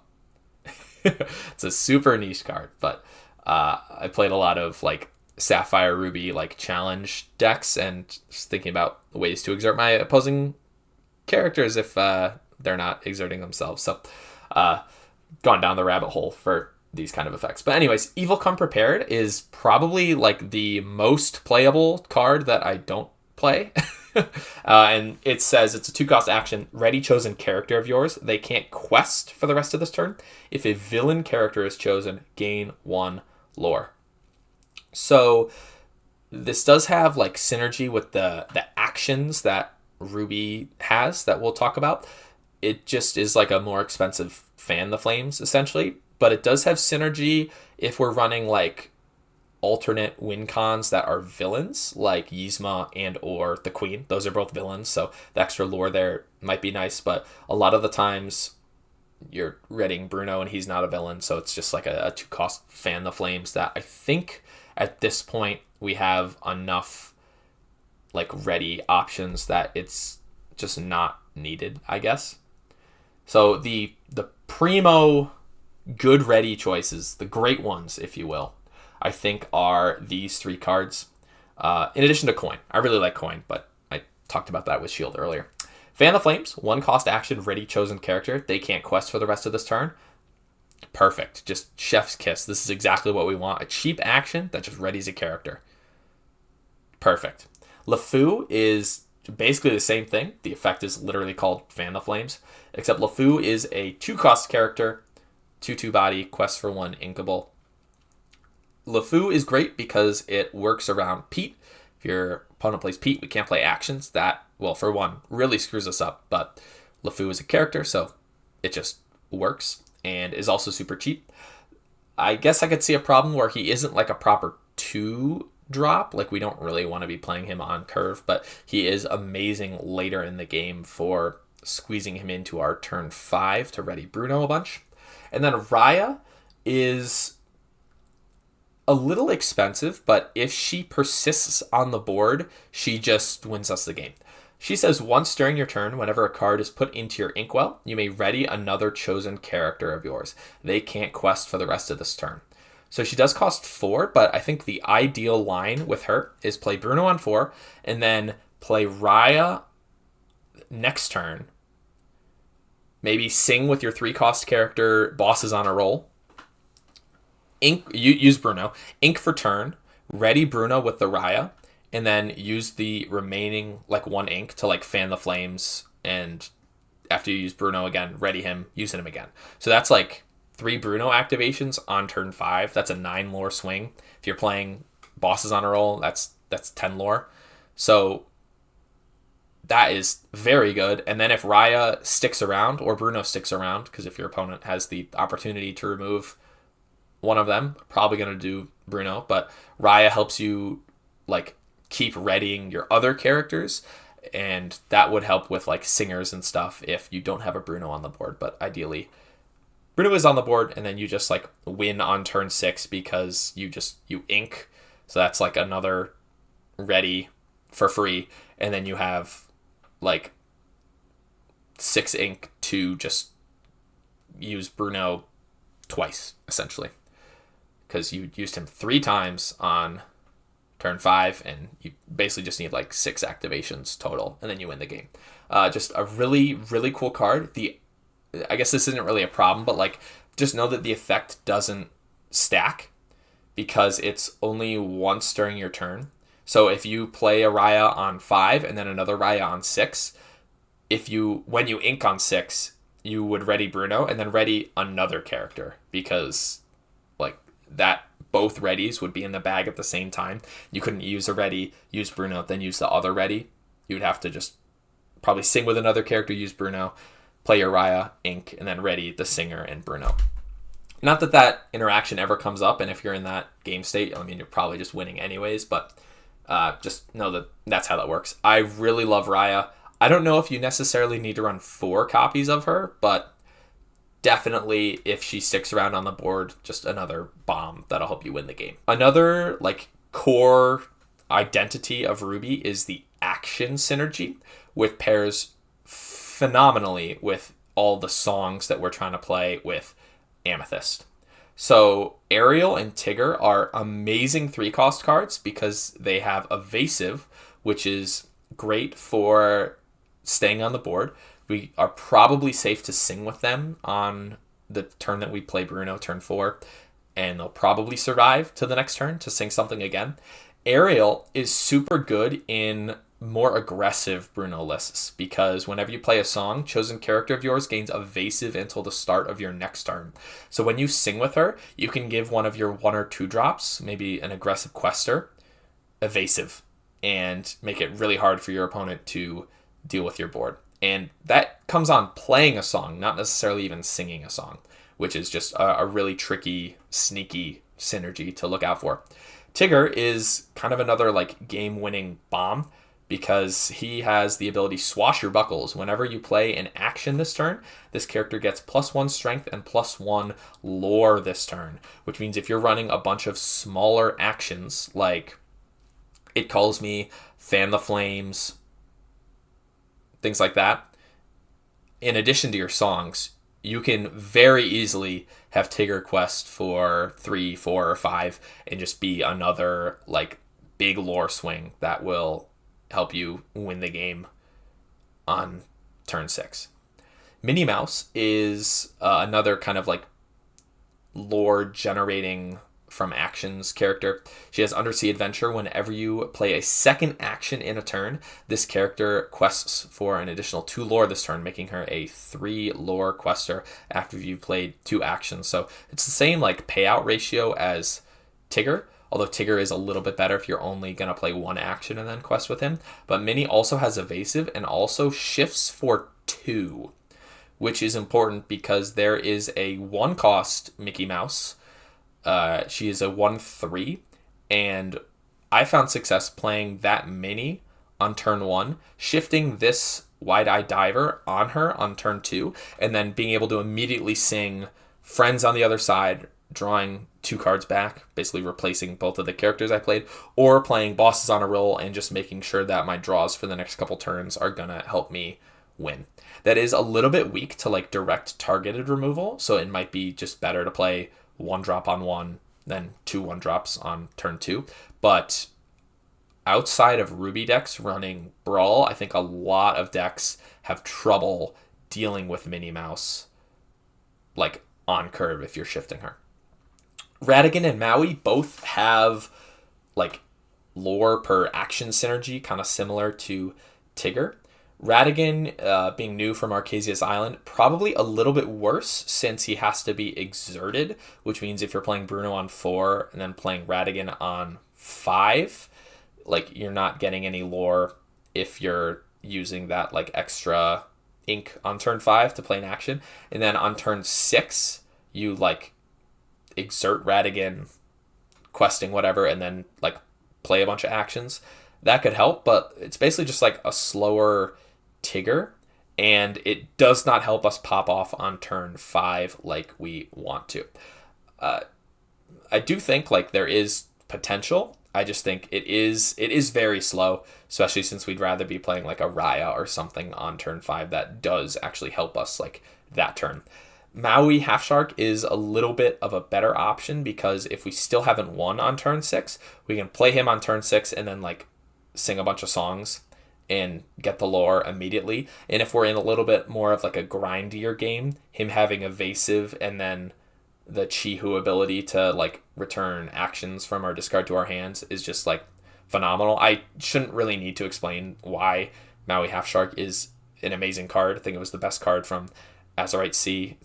It's a super niche card, but I played a lot of like Sapphire Ruby like challenge decks, and just thinking about ways to exert my opposing characters if they're not exerting themselves. So gone down the rabbit hole for these kind of effects. But anyways, Evil Come Prepared is probably like the most playable card that I don't play. And it says it's a 2-cost action. Ready chosen character of yours. They can't quest for the rest of this turn. If a villain character is chosen, gain 1 lore. So this does have like synergy with the actions that Ruby has that we'll talk about. It just is like a more expensive Fan the Flames, essentially. But it does have synergy if we're running like alternate win cons that are villains, like Yzma and or the Queen. Those are both villains, so the extra lore there might be nice. But a lot of the times you're readying Bruno and he's not a villain, so it's just like a 2-cost Fan the Flames that I think at this point we have enough like ready options that it's just not needed, I guess. So the primo good ready choices, the great ones, if you will, I think are these 3 cards. In addition to Coin. I really like Coin, but I talked about that with Shield earlier. Fan the Flames, 1-cost action, ready chosen character. They can't quest for the rest of this turn. Perfect. Just chef's kiss. This is exactly what we want. A cheap action that just readies a character. Perfect. LeFou is basically the same thing. The effect is literally called Fan the Flames, except LeFou is a 2-cost character, 2/2 body, quest for 1, inkable. LeFou is great because it works around Pete. If your opponent plays Pete, we can't play actions. That, well, for one, really screws us up, but LeFou is a character, so it just works and is also super cheap. I guess I could see a problem where he isn't like a proper 2-drop. Like, we don't really want to be playing him on curve, but he is amazing later in the game for squeezing him into our turn 5 to ready Bruno a bunch. And then Raya is a little expensive, but if she persists on the board, she just wins us the game. She says once during your turn, whenever a card is put into your inkwell, you may ready another chosen character of yours. They can't quest for the rest of this turn. So she does cost 4, but I think the ideal line with her is play Bruno on 4, and then play Raya next turn. Maybe sing with your 3-cost character, bosses on a roll. Use Bruno. Ink for turn. Ready Bruno with the Raya. And then use the remaining like 1 ink to like Fan the Flames. And after you use Bruno again, ready him, using him again. So that's like 3 Bruno activations on turn 5. That's a 9 lore swing. If you're playing bosses on a roll, that's 10 lore. So that is very good. And then if Raya sticks around, or Bruno sticks around, because if your opponent has the opportunity to remove one of them, probably going to do Bruno, but Raya helps you like keep readying your other characters, and that would help with like singers and stuff if you don't have a Bruno on the board. But ideally Bruno is on the board, and then you just like win on turn 6 because you ink. So that's like another ready for free, and then you have like 6 ink to just use Bruno twice, essentially, because you used him 3 times on turn 5, and you basically just need like 6 activations total, and then you win the game. Just a really, really cool card. I guess this isn't really a problem, but like just know that the effect doesn't stack because it's only once during your turn. So if you play a Raya on 5 and then another Raya on 6, when you ink on 6, you would ready Bruno and then ready another character, because like that both readies would be in the bag at the same time. You couldn't use a ready, use Bruno, then use the other ready. You would have to just probably sing with another character, use Bruno, play your Raya, ink, and then ready the singer and Bruno. Not that that interaction ever comes up, and if you're in that game state, I mean, you're probably just winning anyways, but just know that that's how that works. I really love Raya. I don't know if you necessarily need to run 4 copies of her, but definitely if she sticks around on the board, just another bomb that'll help you win the game. Another like core identity of Ruby is the action synergy, with pairs phenomenally with all the songs that we're trying to play with Amethyst. So Ariel and Tigger are amazing 3-cost cards because they have evasive, which is great for staying on the board. We are probably safe to sing with them on the turn that we play Bruno, turn 4, and they'll probably survive to the next turn to sing something again. Ariel is super good in more aggressive Bruno lists because whenever you play a song, chosen character of yours gains evasive until the start of your next turn. So when you sing with her, you can give one of your 1 or 2 drops, maybe an aggressive quester, evasive, and make it really hard for your opponent to deal with your board. And that comes on playing a song, not necessarily even singing a song, which is just a really tricky, sneaky synergy to look out for. Tigger is kind of another like game-winning bomb because he has the ability Swashbuckles. Whenever you play an action this turn, this character gets +1 strength and +1 lore this turn, which means if you're running a bunch of smaller actions like It Calls Me, Fan the Flames, things like that, in addition to your songs, you can very easily have Tigger quest for 3, 4, or 5 and just be another like big lore swing that will help you win the game on turn 6. Minnie Mouse is another kind of like lore generating from actions character. She has Undersea Adventure. Whenever you play a second action in a turn, this character quests for an additional 2 lore this turn, making her a 3 lore quester after you've played 2 actions. So it's the same like payout ratio as Tigger, although Tigger is a little bit better if you're only going to play 1 action and then quest with him. But Minnie also has evasive and also shifts for 2, which is important because there is a 1-cost Mickey Mouse. She is a 1/3, and I found success playing that Minnie on turn 1, shifting this Wide-Eyed Diver on her on turn 2, and then being able to immediately sing Friends on the other side, drawing 2 cards back, basically replacing both of the characters I played, or playing Bosses on a Roll and just making sure that my draws for the next couple turns are going to help me win. That is a little bit weak to like direct targeted removal, so it might be just better to play 1 drop on 1, then 2 1-drops on turn 2. But outside of Ruby decks running Brawl, I think a lot of decks have trouble dealing with Minnie Mouse like on curve if you're shifting her. Ratigan and Maui both have like lore per action synergy, kind of similar to Tigger. Ratigan, being new from Arcasius Island, probably a little bit worse since he has to be exerted, which means if you're playing Bruno on 4 and then playing Ratigan on 5, like you're not getting any lore if you're using that like extra ink on turn 5 to play an action. And then on turn 6, you like exert Ratigan, questing whatever, and then like play a bunch of actions. That could help, but it's basically just like a slower Tigger, and it does not help us pop off on turn 5 like we want to. I do think like there is potential. I just think it is very slow, especially since we'd rather be playing like a Raya or something on turn 5 that does actually help us like that turn. Maui Half Shark is a little bit of a better option because if we still haven't won on turn 6, we can play him on turn 6 and then like sing a bunch of songs and get the lore immediately. And if we're in a little bit more of like a grindier game, him having evasive and then the Chihu ability to like return actions from our discard to our hands is just like phenomenal. I shouldn't really need to explain why Maui Half Shark is an amazing card. I think it was the best card from Azurite Sea.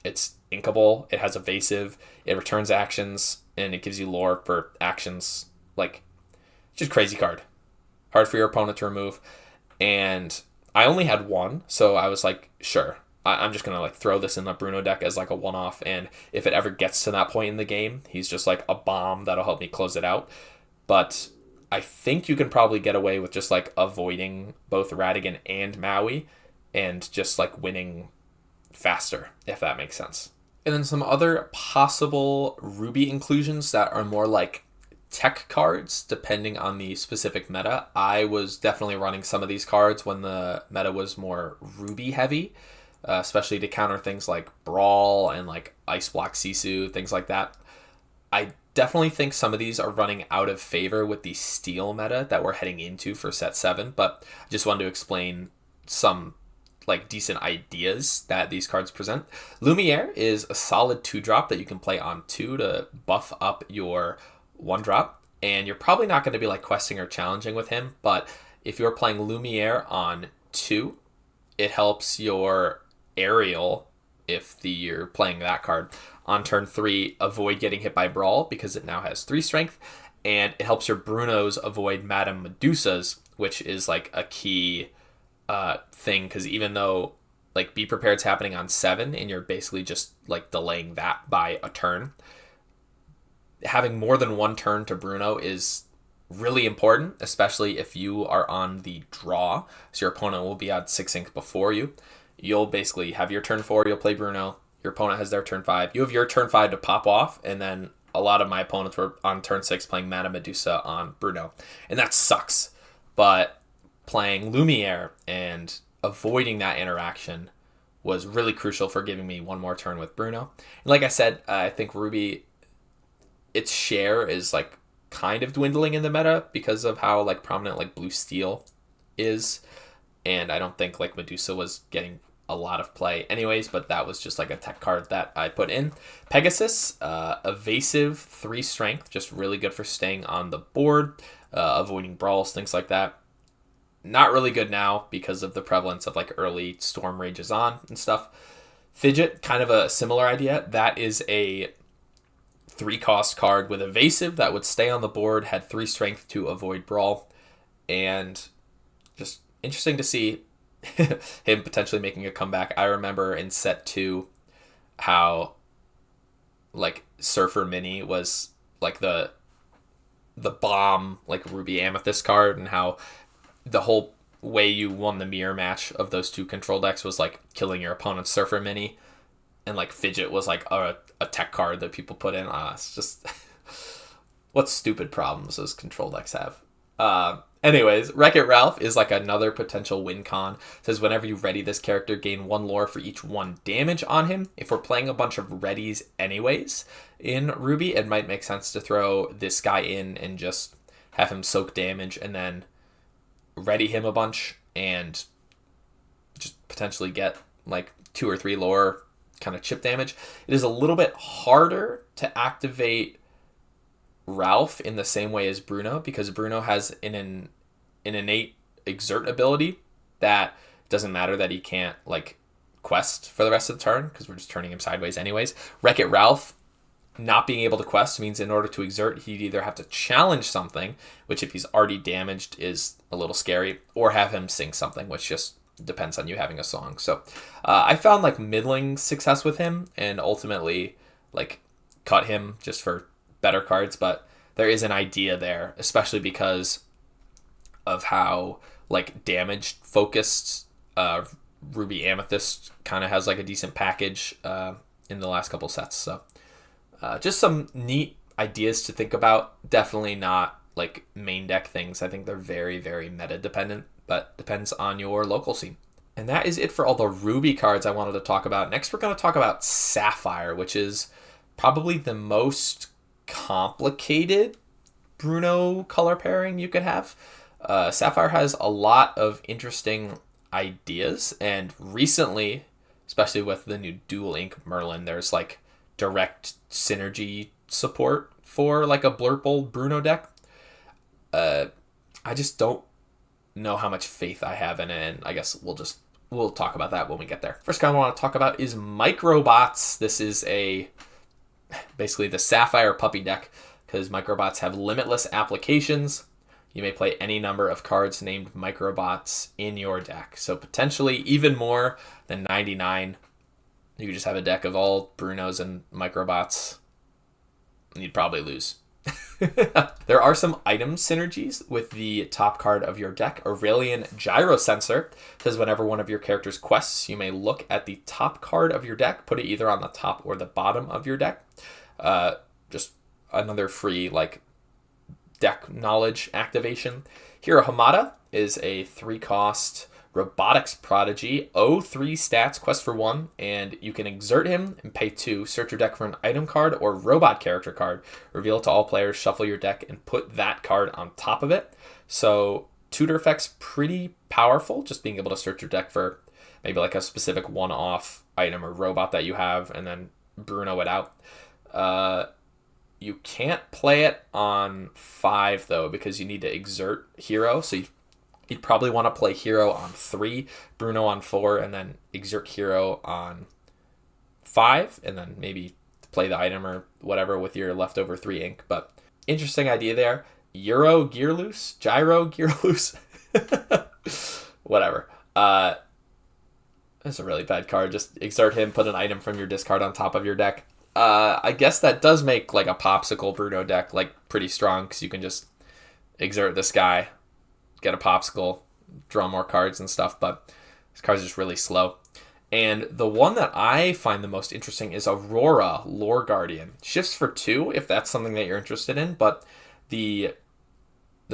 It's inkable. It has evasive. It returns actions, and it gives you lore for actions. Like, just crazy card. Hard for your opponent to remove. And I only had one, so I was like, sure. I'm just going to like throw this in the Bruno deck as like a one-off, and if it ever gets to that point in the game, he's just like a bomb that'll help me close it out. But I think you can probably get away with just like avoiding both Radigan and Maui and just like winning faster, if that makes sense. And then some other possible Ruby inclusions that are more like tech cards, depending on the specific meta. I was definitely running some of these cards when the meta was more Ruby heavy, especially to counter things like Brawl and like Ice Block Sisu, things like that. I definitely think some of these are running out of favor with the Steel meta that we're heading into for set 7, but I just wanted to explain some like decent ideas that these cards present. Lumiere is a solid 2-drop that you can play on 2 to buff up your 1-drop, and you're probably not going to be like questing or challenging with him, but if you're playing Lumiere on 2, it helps your Aerial, if you're playing that card, on turn 3 avoid getting hit by Brawl because it now has 3 strength, and it helps your Brunos avoid Madame Medusas, which is like a key thing, because even though like Be Prepared's happening on 7 and you're basically just like delaying that by a turn, having more than one turn to Bruno is really important, especially if you are on the draw, so your opponent will be on 6 ink before you. You'll basically have your turn 4, you'll play Bruno, your opponent has their turn 5, you have your turn 5 to pop off, and then a lot of my opponents were on turn 6 playing Madame Medusa on Bruno, and that sucks. But playing Lumiere and avoiding that interaction was really crucial for giving me one more turn with Bruno. And like I said, I think Ruby, its share is like kind of dwindling in the meta because of how like prominent like Blue Steel is, and I don't think like Medusa was getting a lot of play anyways, but that was just like a tech card that I put in. Pegasus, evasive, 3 strength, just really good for staying on the board, avoiding brawls, things like that. Not really good now because of the prevalence of like early Storm Rages on and stuff. Fidget, kind of a similar idea. That is a 3-cost card with evasive that would stay on the board, had 3 strength to avoid brawl, and just interesting to see him potentially making a comeback. I remember in set 2 how like Surfer Mini was like the bomb like Ruby Amethyst card, and how the whole way you won the mirror match of those 2 control decks was like killing your opponent's Surfer Mini, and like Fidget was like a tech card that people put in. It's just what stupid problems those control decks have. Anyways, Wreck-It Ralph is like another potential win con. It says whenever you ready this character, gain 1 lore for each 1 damage on him. If we're playing a bunch of readies anyways in Ruby, it might make sense to throw this guy in and just have him soak damage and then ready him a bunch and just potentially get like 2 or 3 lore kind of chip damage. It is a little bit harder to activate Ralph in the same way as Bruno, because Bruno has an innate exert ability that doesn't matter that he can't like quest for the rest of the turn because we're just turning him sideways anyways. Wreck-It Ralph not being able to quest means in order to exert, he'd either have to challenge something, which if he's already damaged is a little scary, or have him sing something, which just depends on you having a song. So I found like middling success with him and ultimately like cut him just for better cards, but there is an idea there, especially because of how like damage focused Ruby Amethyst kind of has like a decent package in the last couple sets. So just some neat ideas to think about. Definitely not like main deck things. I think they're very, very meta dependent, but depends on your local scene. And that is it for all the Ruby cards I wanted to talk about. Next, we're going to talk about Sapphire, which is probably the most complicated Bruno color pairing you could have. Sapphire has a lot of interesting ideas, and recently, especially with the new Dual Ink Merlin, there's like direct synergy support for like a Blurple Bruno deck. I just don't know how much faith I have in it, and I guess we'll we'll talk about that when we get there. First guy I want to talk about is Microbots. This is basically the Sapphire puppy deck, because Microbots have limitless applications. You may play any number of cards named Microbots in your deck. So potentially even more than 99. You could just have a deck of all Brunos and Microbots, and you'd probably lose. There are some item synergies with the top card of your deck. Aurelian Gyrosensor says whenever one of your character's quests, you may look at the top card of your deck, put it either on the top or the bottom of your deck. Just another free deck knowledge activation. Hero Hamada is a 3-cost robotics prodigy, 03 stats, quest for 1, and you can exert him and pay 2. Search your deck for an item card or robot character card. Reveal it to all players, shuffle your deck, and put that card on top of it. So tutor effect's pretty powerful, just being able to search your deck for maybe a specific one-off item or robot that you have, and then Bruno it out. You can't play it on 5, though, because you need to exert Hero, so you'd probably want to play Hero on 3, Bruno on 4, and then exert Hero on 5, and then maybe play the item or whatever with your leftover 3 ink. But interesting idea there. Gyro Gear Loose? Whatever. That's a really bad card. Just exert him, put an item from your discard on top of your deck. I guess that does make a Popsicle Bruno deck pretty strong, because you can just exert this guy, get a Popsicle, draw more cards and stuff, but this card's just really slow. And the one that I find the most interesting is Aurora, Lore Guardian. Shifts for 2 if that's something that you're interested in, but the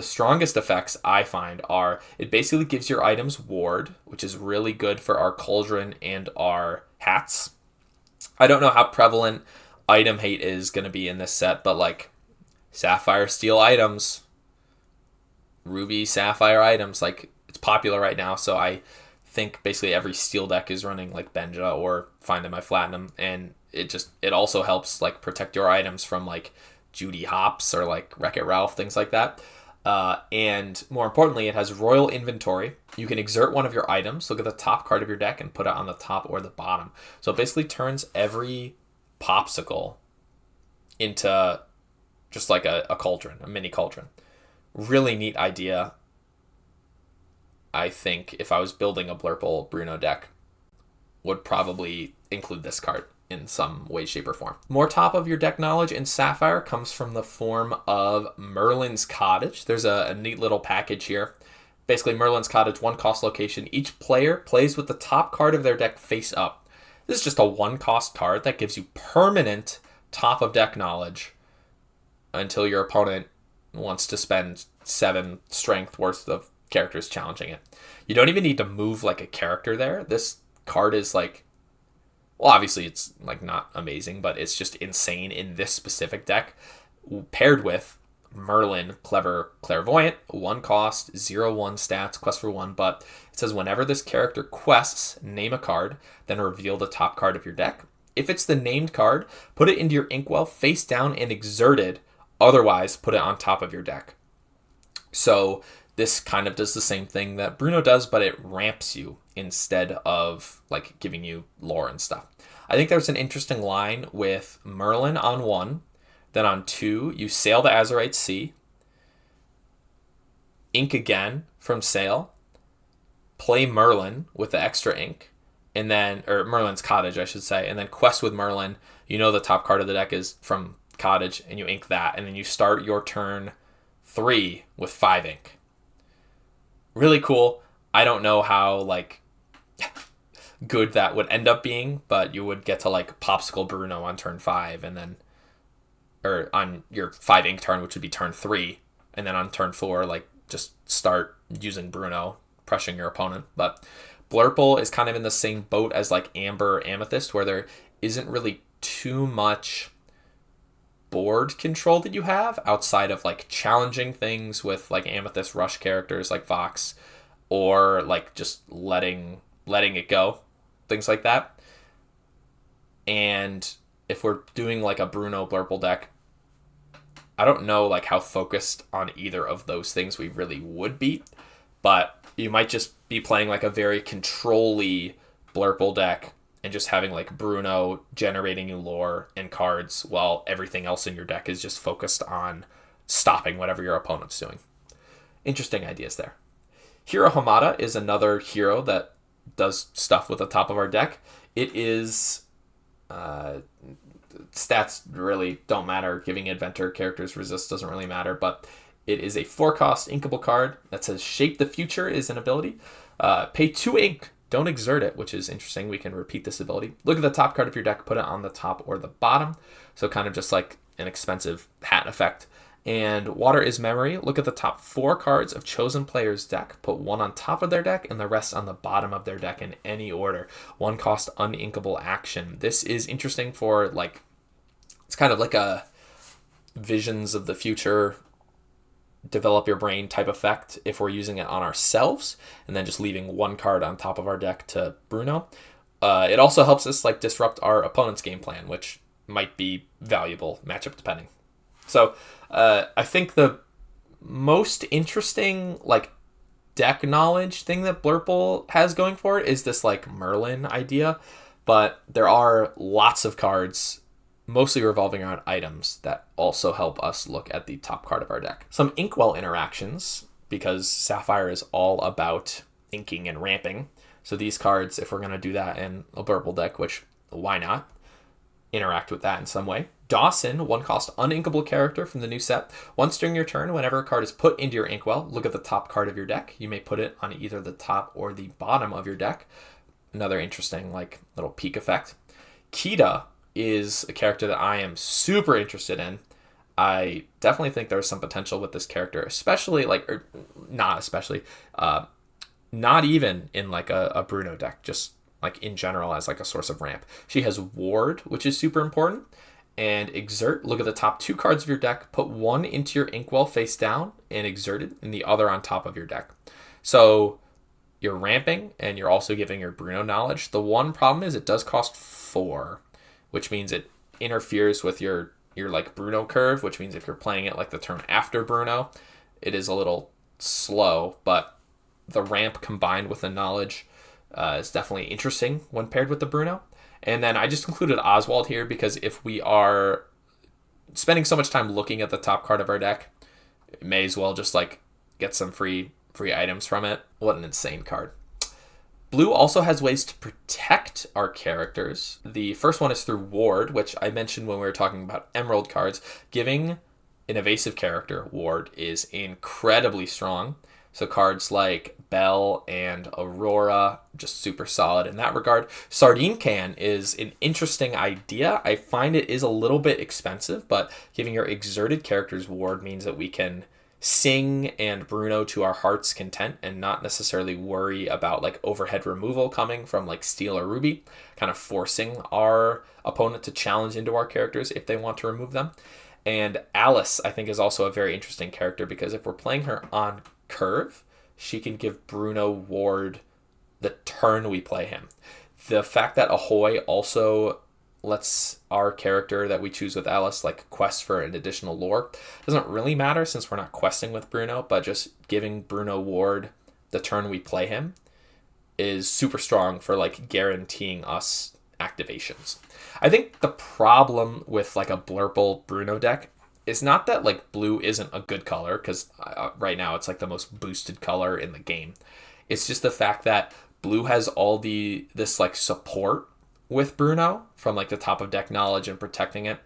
strongest effects I find are it basically gives your items ward, which is really good for our Cauldron and our hats. I don't know how prevalent item hate is going to be in this set, but Sapphire Steel items, Ruby Sapphire items, it's popular right now. So I think basically every steel deck is running Benja or Find My Platinum, and it also helps protect your items from Judy Hops or Wreck-It Ralph, things like that. And more importantly, it has Royal Inventory. You can exert one of your items, look at the top card of your deck, and put it on the top or the bottom. So it basically turns every Popsicle into just a cauldron, a mini cauldron. Really neat idea. I think if I was building a Blurple Bruno deck, would probably include this card in some way, shape, or form. More top of your deck knowledge in Sapphire comes from the form of Merlin's Cottage. There's a neat little package here. Basically, Merlin's Cottage, 1-cost location. Each player plays with the top card of their deck face up. This is just a 1-cost card that gives you permanent top of deck knowledge until your opponent wants to spend 7 strength worth of characters challenging it. You don't even need to move a character there. This card is well, obviously it's not amazing, but it's just insane in this specific deck. Paired with Merlin, Clever Clairvoyant, 1-cost, 0/1 stats, quest for 1, but it says whenever this character quests, name a card, then reveal the top card of your deck. If it's the named card, put it into your inkwell face down and exerted. Otherwise, put it on top of your deck. So this kind of does the same thing that Bruno does, but it ramps you instead of giving you lore and stuff. I think there's an interesting line with Merlin on 1, then on 2 you sail the Azurite Sea, ink again from sail, play Merlin with the extra ink, and then, or Merlin's Cottage I should say, and then quest with Merlin. You know the top card of the deck is from Cottage, and you ink that, and then you start your turn 3 with 5 ink. Really cool. I don't know how good that would end up being, but you would get to Popsicle Bruno on turn 5, and then, or on your 5 ink turn, which would be turn 3, and then on turn 4 just start using Bruno, pressuring your opponent. But Blurple is kind of in the same boat as Amber or Amethyst, where there isn't really too much board control that you have outside of challenging things with Amethyst rush characters like Vox, or just letting it go, things like that. And if we're doing a Bruno Blurple deck, I don't know how focused on either of those things we really would be, but you might just be playing like a very control-y blurple deck and just having like Bruno generating you lore and cards while everything else in your deck is just focused on stopping whatever your opponent's doing. Interesting ideas there. Hero Hamada is another hero that does stuff with the top of our deck. It is... stats really don't matter. Giving Inventor characters resist doesn't really matter, but it is a 4-cost inkable card that says Shape the Future is an ability. Pay 2 ink, don't exert it, which is interesting. We can repeat this ability. Look at the top card of your deck, put it on the top or the bottom. So kind of just like an expensive hat effect. And Water is Memory. Look at the top 4 cards of chosen player's deck. Put 1 on top of their deck and the rest on the bottom of their deck in any order. 1-cost uninkable action. This is interesting for like, it's kind of like a visions of the future, develop your brain type effect if we're using it on ourselves and then just leaving 1 card on top of our deck to Bruno. It also helps us like disrupt our opponent's game plan, which might be valuable matchup depending. So I think the most interesting like deck knowledge thing that Blurple has going for it is this like Merlin idea, but there are lots of cards mostly revolving around items that also help us look at the top card of our deck. Some Inkwell interactions, because Sapphire is all about inking and ramping. So these cards, if we're going to do that in a Blurple deck, which why not, interact with that in some way. Dawson, 1-cost uninkable character from the new set. Once during your turn, whenever a card is put into your Inkwell, look at the top card of your deck. You may put it on either the top or the bottom of your deck. Another interesting like little peek effect. Kita is a character that I am super interested in. I definitely think there's some potential with this character, especially like, or not especially, not even in like a Bruno deck, just like in general as like a source of ramp. She has Ward, which is super important, and Exert. Look at the top 2 cards of your deck, put 1 into your Inkwell face down and exerted, and the other on top of your deck. So you're ramping and you're also giving your Bruno knowledge. The one problem is it does cost 4, which means it interferes with your like Bruno curve, which means if you're playing it like the turn after Bruno, it is a little slow, but the ramp combined with the knowledge is definitely interesting when paired with the Bruno. And then I just included Oswald here because if we are spending so much time looking at the top card of our deck, may as well just like get some free items from it. What an insane card. Blue also has ways to protect our characters. The first one is through Ward, which I mentioned when we were talking about Emerald cards. Giving an evasive character Ward is incredibly strong. So cards like Belle and Aurora, just super solid in that regard. Sardine Can is an interesting idea. I find it is a little bit expensive, but giving your exerted characters Ward means that we can sing and Bruno to our heart's content and not necessarily worry about like overhead removal coming from like Steel or Ruby, kind of forcing our opponent to challenge into our characters if they want to remove them. And Alice, I think, is also a very interesting character because if we're playing her on curve, she can give Bruno Ward the turn we play him. The fact that Ahoy also lets our character that we choose with Alice like quest for an additional lore doesn't really matter since we're not questing with Bruno, but just giving Bruno Ward the turn we play him is super strong for like guaranteeing us activations. I think the problem with like a Blurple Bruno deck is not that like blue isn't a good color, because right now it's like the most boosted color in the game. It's just the fact that blue has all this like support with Bruno from like the top of deck knowledge and protecting it,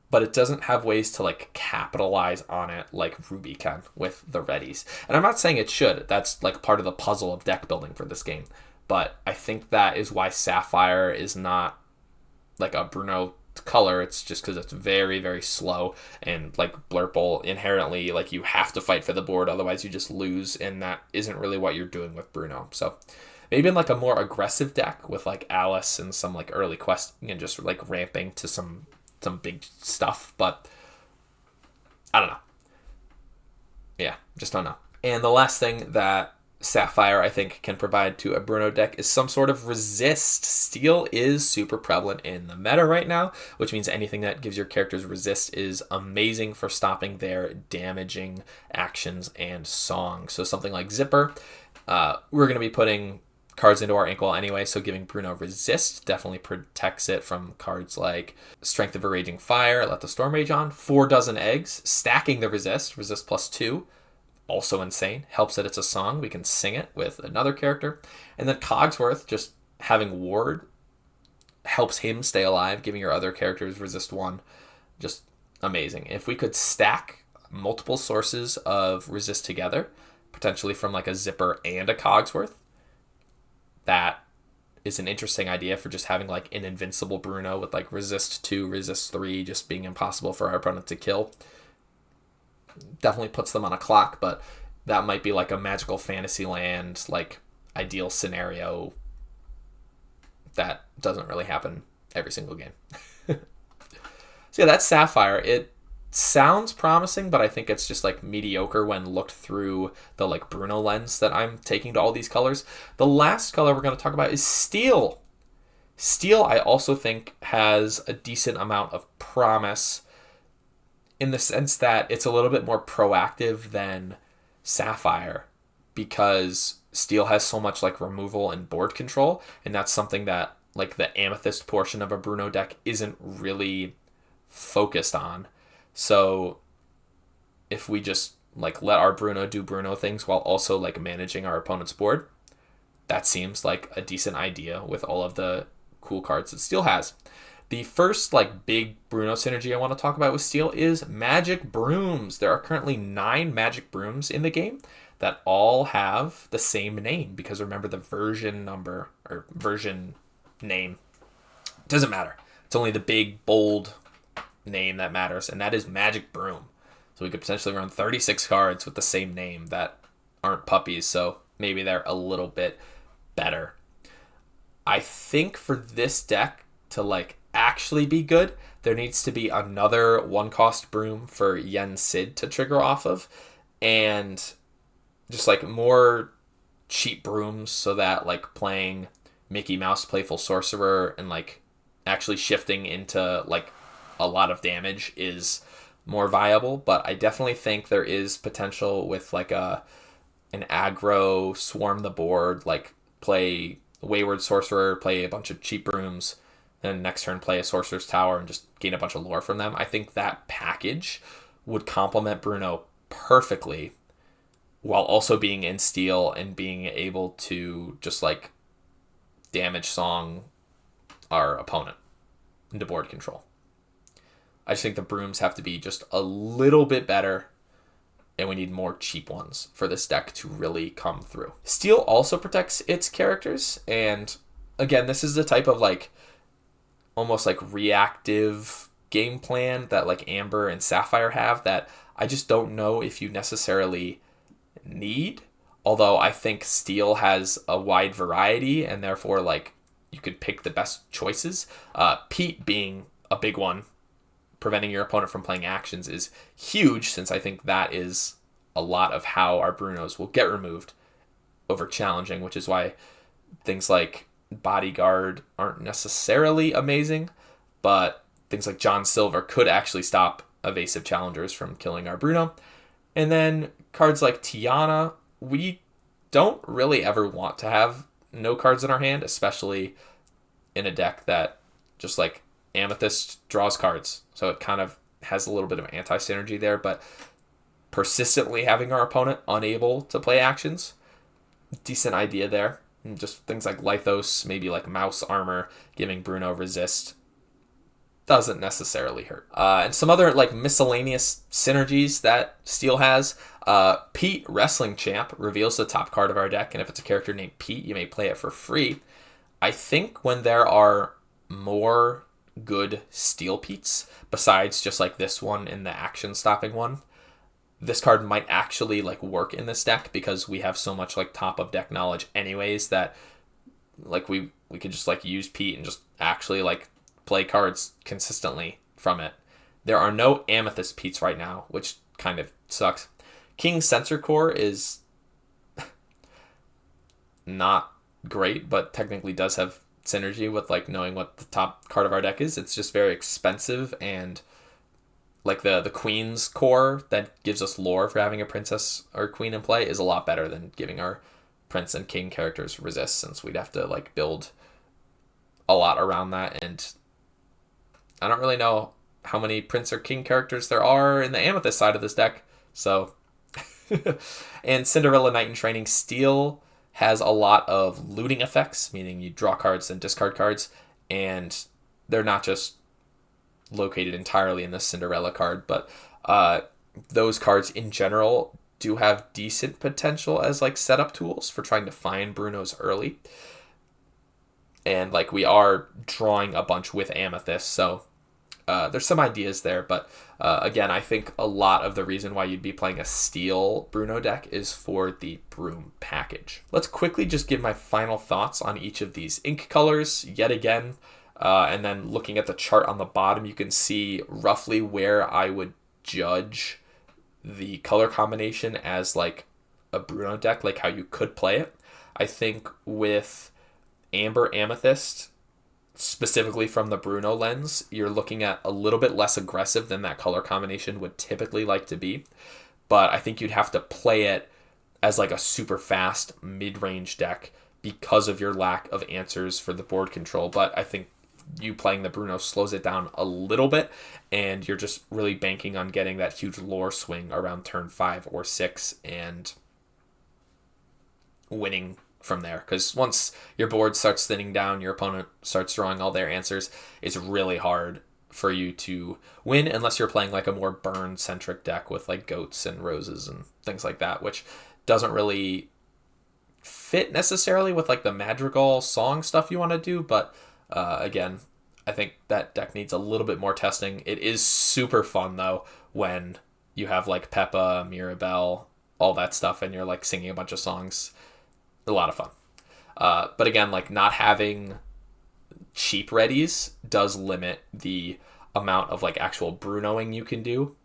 but it doesn't have ways to like capitalize on it like Ruby can with the readies. And I'm not saying it should. That's like part of the puzzle of deck building for this game. But I think that is why Sapphire is not like a Bruno color. It's just because it's very, very slow, and like Blurple inherently, like you have to fight for the board, otherwise you just lose, and that isn't really what you're doing with Bruno. So maybe in like a more aggressive deck with like Alice and some like early questing and just like ramping to some big stuff, but I don't know. Yeah, just don't know. And the last thing that Sapphire, I think, can provide to a Bruno deck is some sort of resist. Steel is super prevalent in the meta right now, which means anything that gives your characters resist is amazing for stopping their damaging actions and songs. So something like Zipper, we're going to be putting cards into our ankle anyway, so giving Bruno resist definitely protects it from cards like Strength of a Raging Fire, Let the Storm Rage On, 4 Dozen Eggs, stacking the resist +2, also insane, helps that it's a song, we can sing it with another character. And then Cogsworth, just having Ward helps him stay alive, giving your other characters resist 1, just amazing. If we could stack multiple sources of resist together, potentially from like a Zipper and a Cogsworth, that is an interesting idea for just having like an invincible Bruno with like resist 2, resist 3, just being impossible for our opponent to kill. Definitely puts them on a clock, but that might be like a magical fantasy land, like ideal scenario that doesn't really happen every single game. So yeah, that's Sapphire. It sounds promising, but I think it's just like mediocre when looked through the like Bruno lens that I'm taking to all these colors. The last color we're going to talk about is Steel. Steel, I also think, has a decent amount of promise in the sense that it's a little bit more proactive than Sapphire, because Steel has so much like removal and board control, and that's something that like the Amethyst portion of a Bruno deck isn't really focused on. So if we just like let our Bruno do Bruno things while also like managing our opponent's board, that seems like a decent idea with all of the cool cards that Steel has. The first like big Bruno synergy I want to talk about with Steel is Magic Brooms. There are currently 9 Magic Brooms in the game that all have the same name, because remember, the version number or version name doesn't matter. It's only the big bold name that matters, and that is Magic Broom. So we could potentially run 36 cards with the same name that aren't puppies, so maybe they're a little bit better. I think for this deck to like actually be good, there needs to be another 1-cost broom for Yen Sid to trigger off of, and just like more cheap brooms so that like playing Mickey Mouse Playful Sorcerer and like actually shifting into like a lot of damage is more viable. But I definitely think there is potential with like an aggro swarm the board, like play Wayward Sorcerer, play a bunch of cheap brooms, then next turn play a Sorcerer's Tower and just gain a bunch of lore from them. I think that package would complement Bruno perfectly, while also being in Steel and being able to just like damage song our opponent into board control. I just think the brooms have to be just a little bit better, and we need more cheap ones for this deck to really come through. Steel also protects its characters, and again, this is the type of like almost like reactive game plan that like Amber and Sapphire have that I just don't know if you necessarily need. Although I think Steel has a wide variety, and therefore like you could pick the best choices. Pete being a big one, preventing your opponent from playing actions, is huge, since I think that is a lot of how our Brunos will get removed over challenging, which is why things like Bodyguard aren't necessarily amazing, but things like John Silver could actually stop evasive challengers from killing our Bruno. And then cards like Tiana, we don't really ever want to have no cards in our hand, especially in a deck that just like Amethyst draws cards. So it kind of has a little bit of anti-synergy there, but persistently having our opponent unable to play actions, decent idea there. And just things like Lithos, maybe like Mouse Armor, giving Bruno resist, doesn't necessarily hurt. And some other like miscellaneous synergies that Steel has. Pete, Wrestling Champ, reveals the top card of our deck, and if it's a character named Pete, you may play it for free. I think when there are more good Steel Petes, besides just like this one in the action stopping one, this card might actually like work in this deck, because we have so much like top of deck knowledge anyways that like we could just like use Pete and just actually like play cards consistently from it. There are no Amethyst Petes right now, which kind of sucks. King Sensor Core is not great, but technically does have synergy with like knowing what the top card of our deck is. It's just very expensive, and like the queen's core that gives us lore for having a princess or queen in play is a lot better than giving our prince and king characters resist, since we'd have to like build a lot around that. And I don't really know how many prince or king characters there are in the Amethyst side of this deck. So and Cinderella Knight in Training Steel has a lot of looting effects, meaning you draw cards and discard cards, and they're not just located entirely in the Cinderella card, but those cards in general do have decent potential as like setup tools for trying to find Brunos early. And like we are drawing a bunch with Amethyst, so there's some ideas there, but again, I think a lot of the reason why you'd be playing a steel Bruno deck is for the Broom package. Let's quickly just give my final thoughts on each of these ink colors yet again, and then looking at the chart on the bottom, you can see roughly where I would judge the color combination as like a Bruno deck, like how you could play it. I think with Amber Amethyst, specifically from the Bruno lens, you're looking at a little bit less aggressive than that color combination would typically like to be. But I think you'd have to play it as like a super fast mid-range deck because of your lack of answers for the board control. But I think you playing the Bruno slows it down a little bit, and you're just really banking on getting that huge lore swing around turn 5 or 6 and winning from there. Because once your board starts thinning down, your opponent starts drawing all their answers, it's really hard for you to win unless you're playing like a more burn centric deck with like goats and roses and things like that, which doesn't really fit necessarily with like the Madrigal song stuff you want to do. But again, I think that deck needs a little bit more testing. It is super fun though when you have like Peppa, Mirabelle, all that stuff, and you're like singing a bunch of songs. A lot of fun. But again, like not having cheap readies does limit the amount of like actual Brunoing you can do.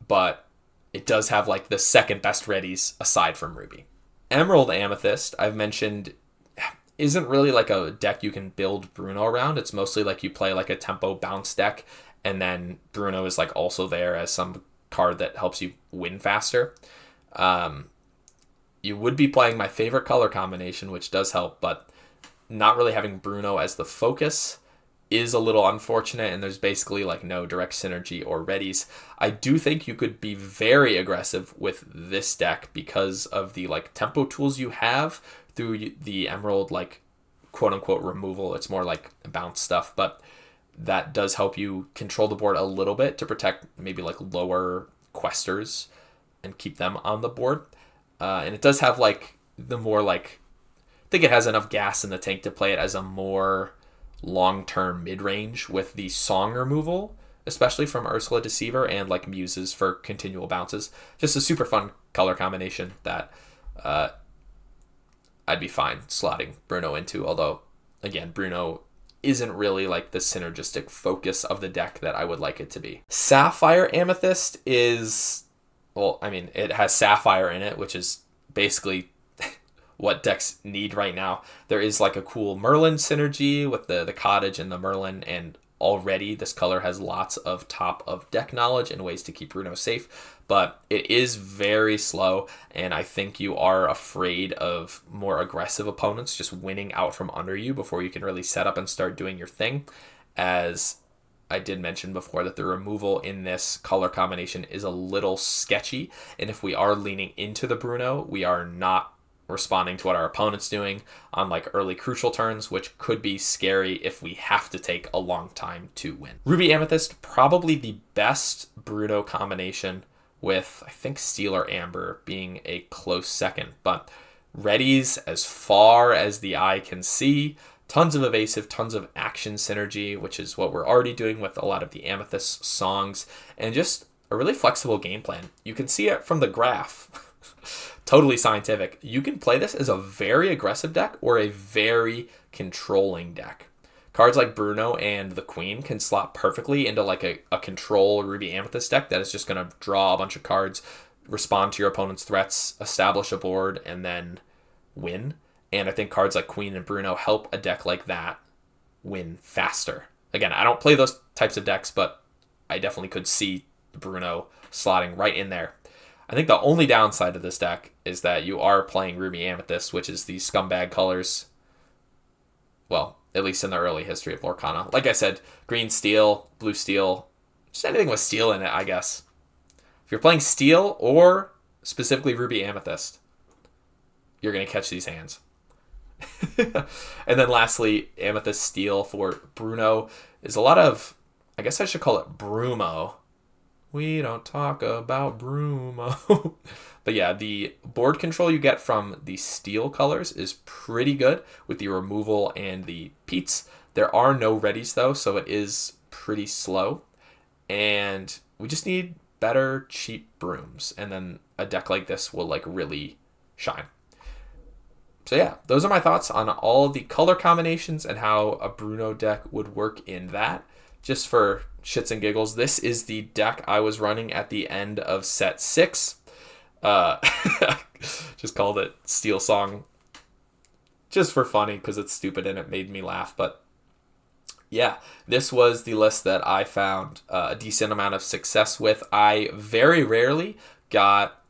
But it does have like the second best readies aside from Ruby. Emerald Amethyst, I've mentioned, isn't really like a deck you can build Bruno around. It's mostly like you play like a tempo bounce deck, and then Bruno is like also there as some card that helps you win faster. You would be playing my favorite color combination, which does help, but not really having Bruno as the focus is a little unfortunate, and there's basically like no direct synergy or readies. I do think you could be very aggressive with this deck because of the like tempo tools you have through the Emerald like quote unquote removal. It's more like bounce stuff, but that does help you control the board a little bit to protect maybe like lower questers and keep them on the board. And it does have like the more like, I think it has enough gas in the tank to play it as a more long-term mid-range with the song removal, especially from Ursula Deceiver, and like Muses for continual bounces. Just a super fun color combination that I'd be fine slotting Bruno into, although again, Bruno isn't really like the synergistic focus of the deck that I would like it to be. Sapphire Amethyst is, well, I mean, it has Sapphire in it, which is basically what decks need right now. There is like a cool Merlin synergy with the cottage and the Merlin, and already this color has lots of top of deck knowledge and ways to keep Bruno safe, but it is very slow, and I think you are afraid of more aggressive opponents just winning out from under you before you can really set up and start doing your thing. As I did mention before, that the removal in this color combination is a little sketchy, and if we are leaning into the Bruno, we are not responding to what our opponent's doing on like early crucial turns, which could be scary if we have to take a long time to win. Ruby Amethyst, probably the best Bruno combination, with I think Steel or Amber being a close second, but readies as far as the eye can see, tons of evasive, tons of action synergy, which is what we're already doing with a lot of the Amethyst songs, and just a really flexible game plan. You can see it from the graph. Totally scientific. You can play this as a very aggressive deck or a very controlling deck. Cards like Bruno and the Queen can slot perfectly into like a control Ruby Amethyst deck that is just going to draw a bunch of cards, respond to your opponent's threats, establish a board, and then win. And I think cards like Queen and Bruno help a deck like that win faster. Again, I don't play those types of decks, but I definitely could see Bruno slotting right in there. I think the only downside of this deck is that you are playing Ruby Amethyst, which is the scumbag colors. Well, at least in the early history of Lorcana. Like I said, green steel, blue steel, just anything with steel in it, I guess. If you're playing steel or specifically Ruby Amethyst, you're going to catch these hands. And then lastly, Amethyst Steel for Bruno is a lot of, I guess I should call it Brumo. We don't talk about Brumo. But yeah, the board control you get from the steel colors is pretty good with the removal and the Peats. There are no readies though, so it is pretty slow. And we just need better cheap brooms. And then a deck like this will like really shine. So yeah, those are my thoughts on all the color combinations and how a Bruno deck would work in that. Just for shits and giggles, this is the deck I was running at the end of set 6. Just called it Steel Song just for funny because it's stupid and it made me laugh. But yeah, this was the list that I found a decent amount of success with. I very rarely got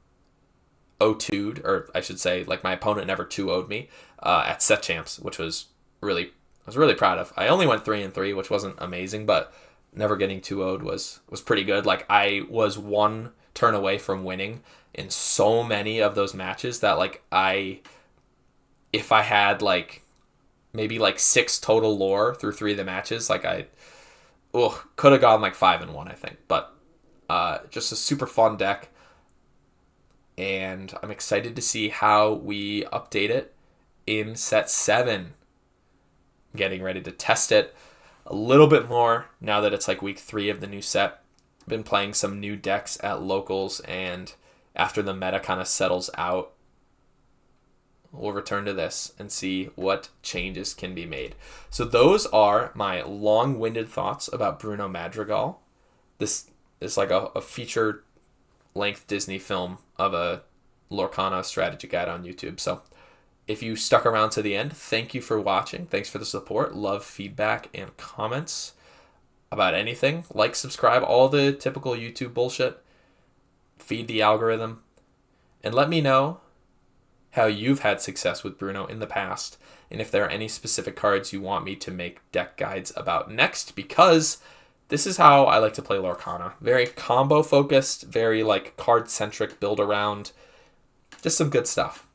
0-2'd, or I should say, like my opponent never 2-0'd me at set champs, which was I was really proud of. I only went 3-3, which wasn't amazing, but never getting 2-0'd was pretty good. Like I was one turn away from winning in so many of those matches that like if I had like maybe like 6 total lore through 3 of the matches, like I could have gone like 5-1, I think. But just a super fun deck. And I'm excited to see how we update it in set 7. Getting ready to test it a little bit more now that it's like week 3 of the new set. Been playing some new decks at locals, and after the meta kind of settles out, we'll return to this and see what changes can be made. So those are my long-winded thoughts about Bruno Madrigal. This is like a feature length Disney film of a Lorcana strategy guide on YouTube. So if you stuck around to the end, thank you for watching. Thanks for the support. Love feedback and comments about anything. Like, subscribe, all the typical YouTube bullshit. Feed the algorithm. And let me know how you've had success with Bruno in the past, and if there are any specific cards you want me to make deck guides about next, because this is how I like to play Lorcana. Very combo focused, very like card centric, build around. Just some good stuff.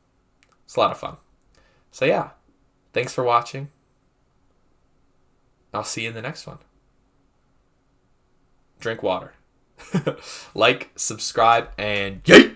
It's a lot of fun. So yeah, thanks for watching. I'll see you in the next one. Drink water. Like, subscribe, and yay!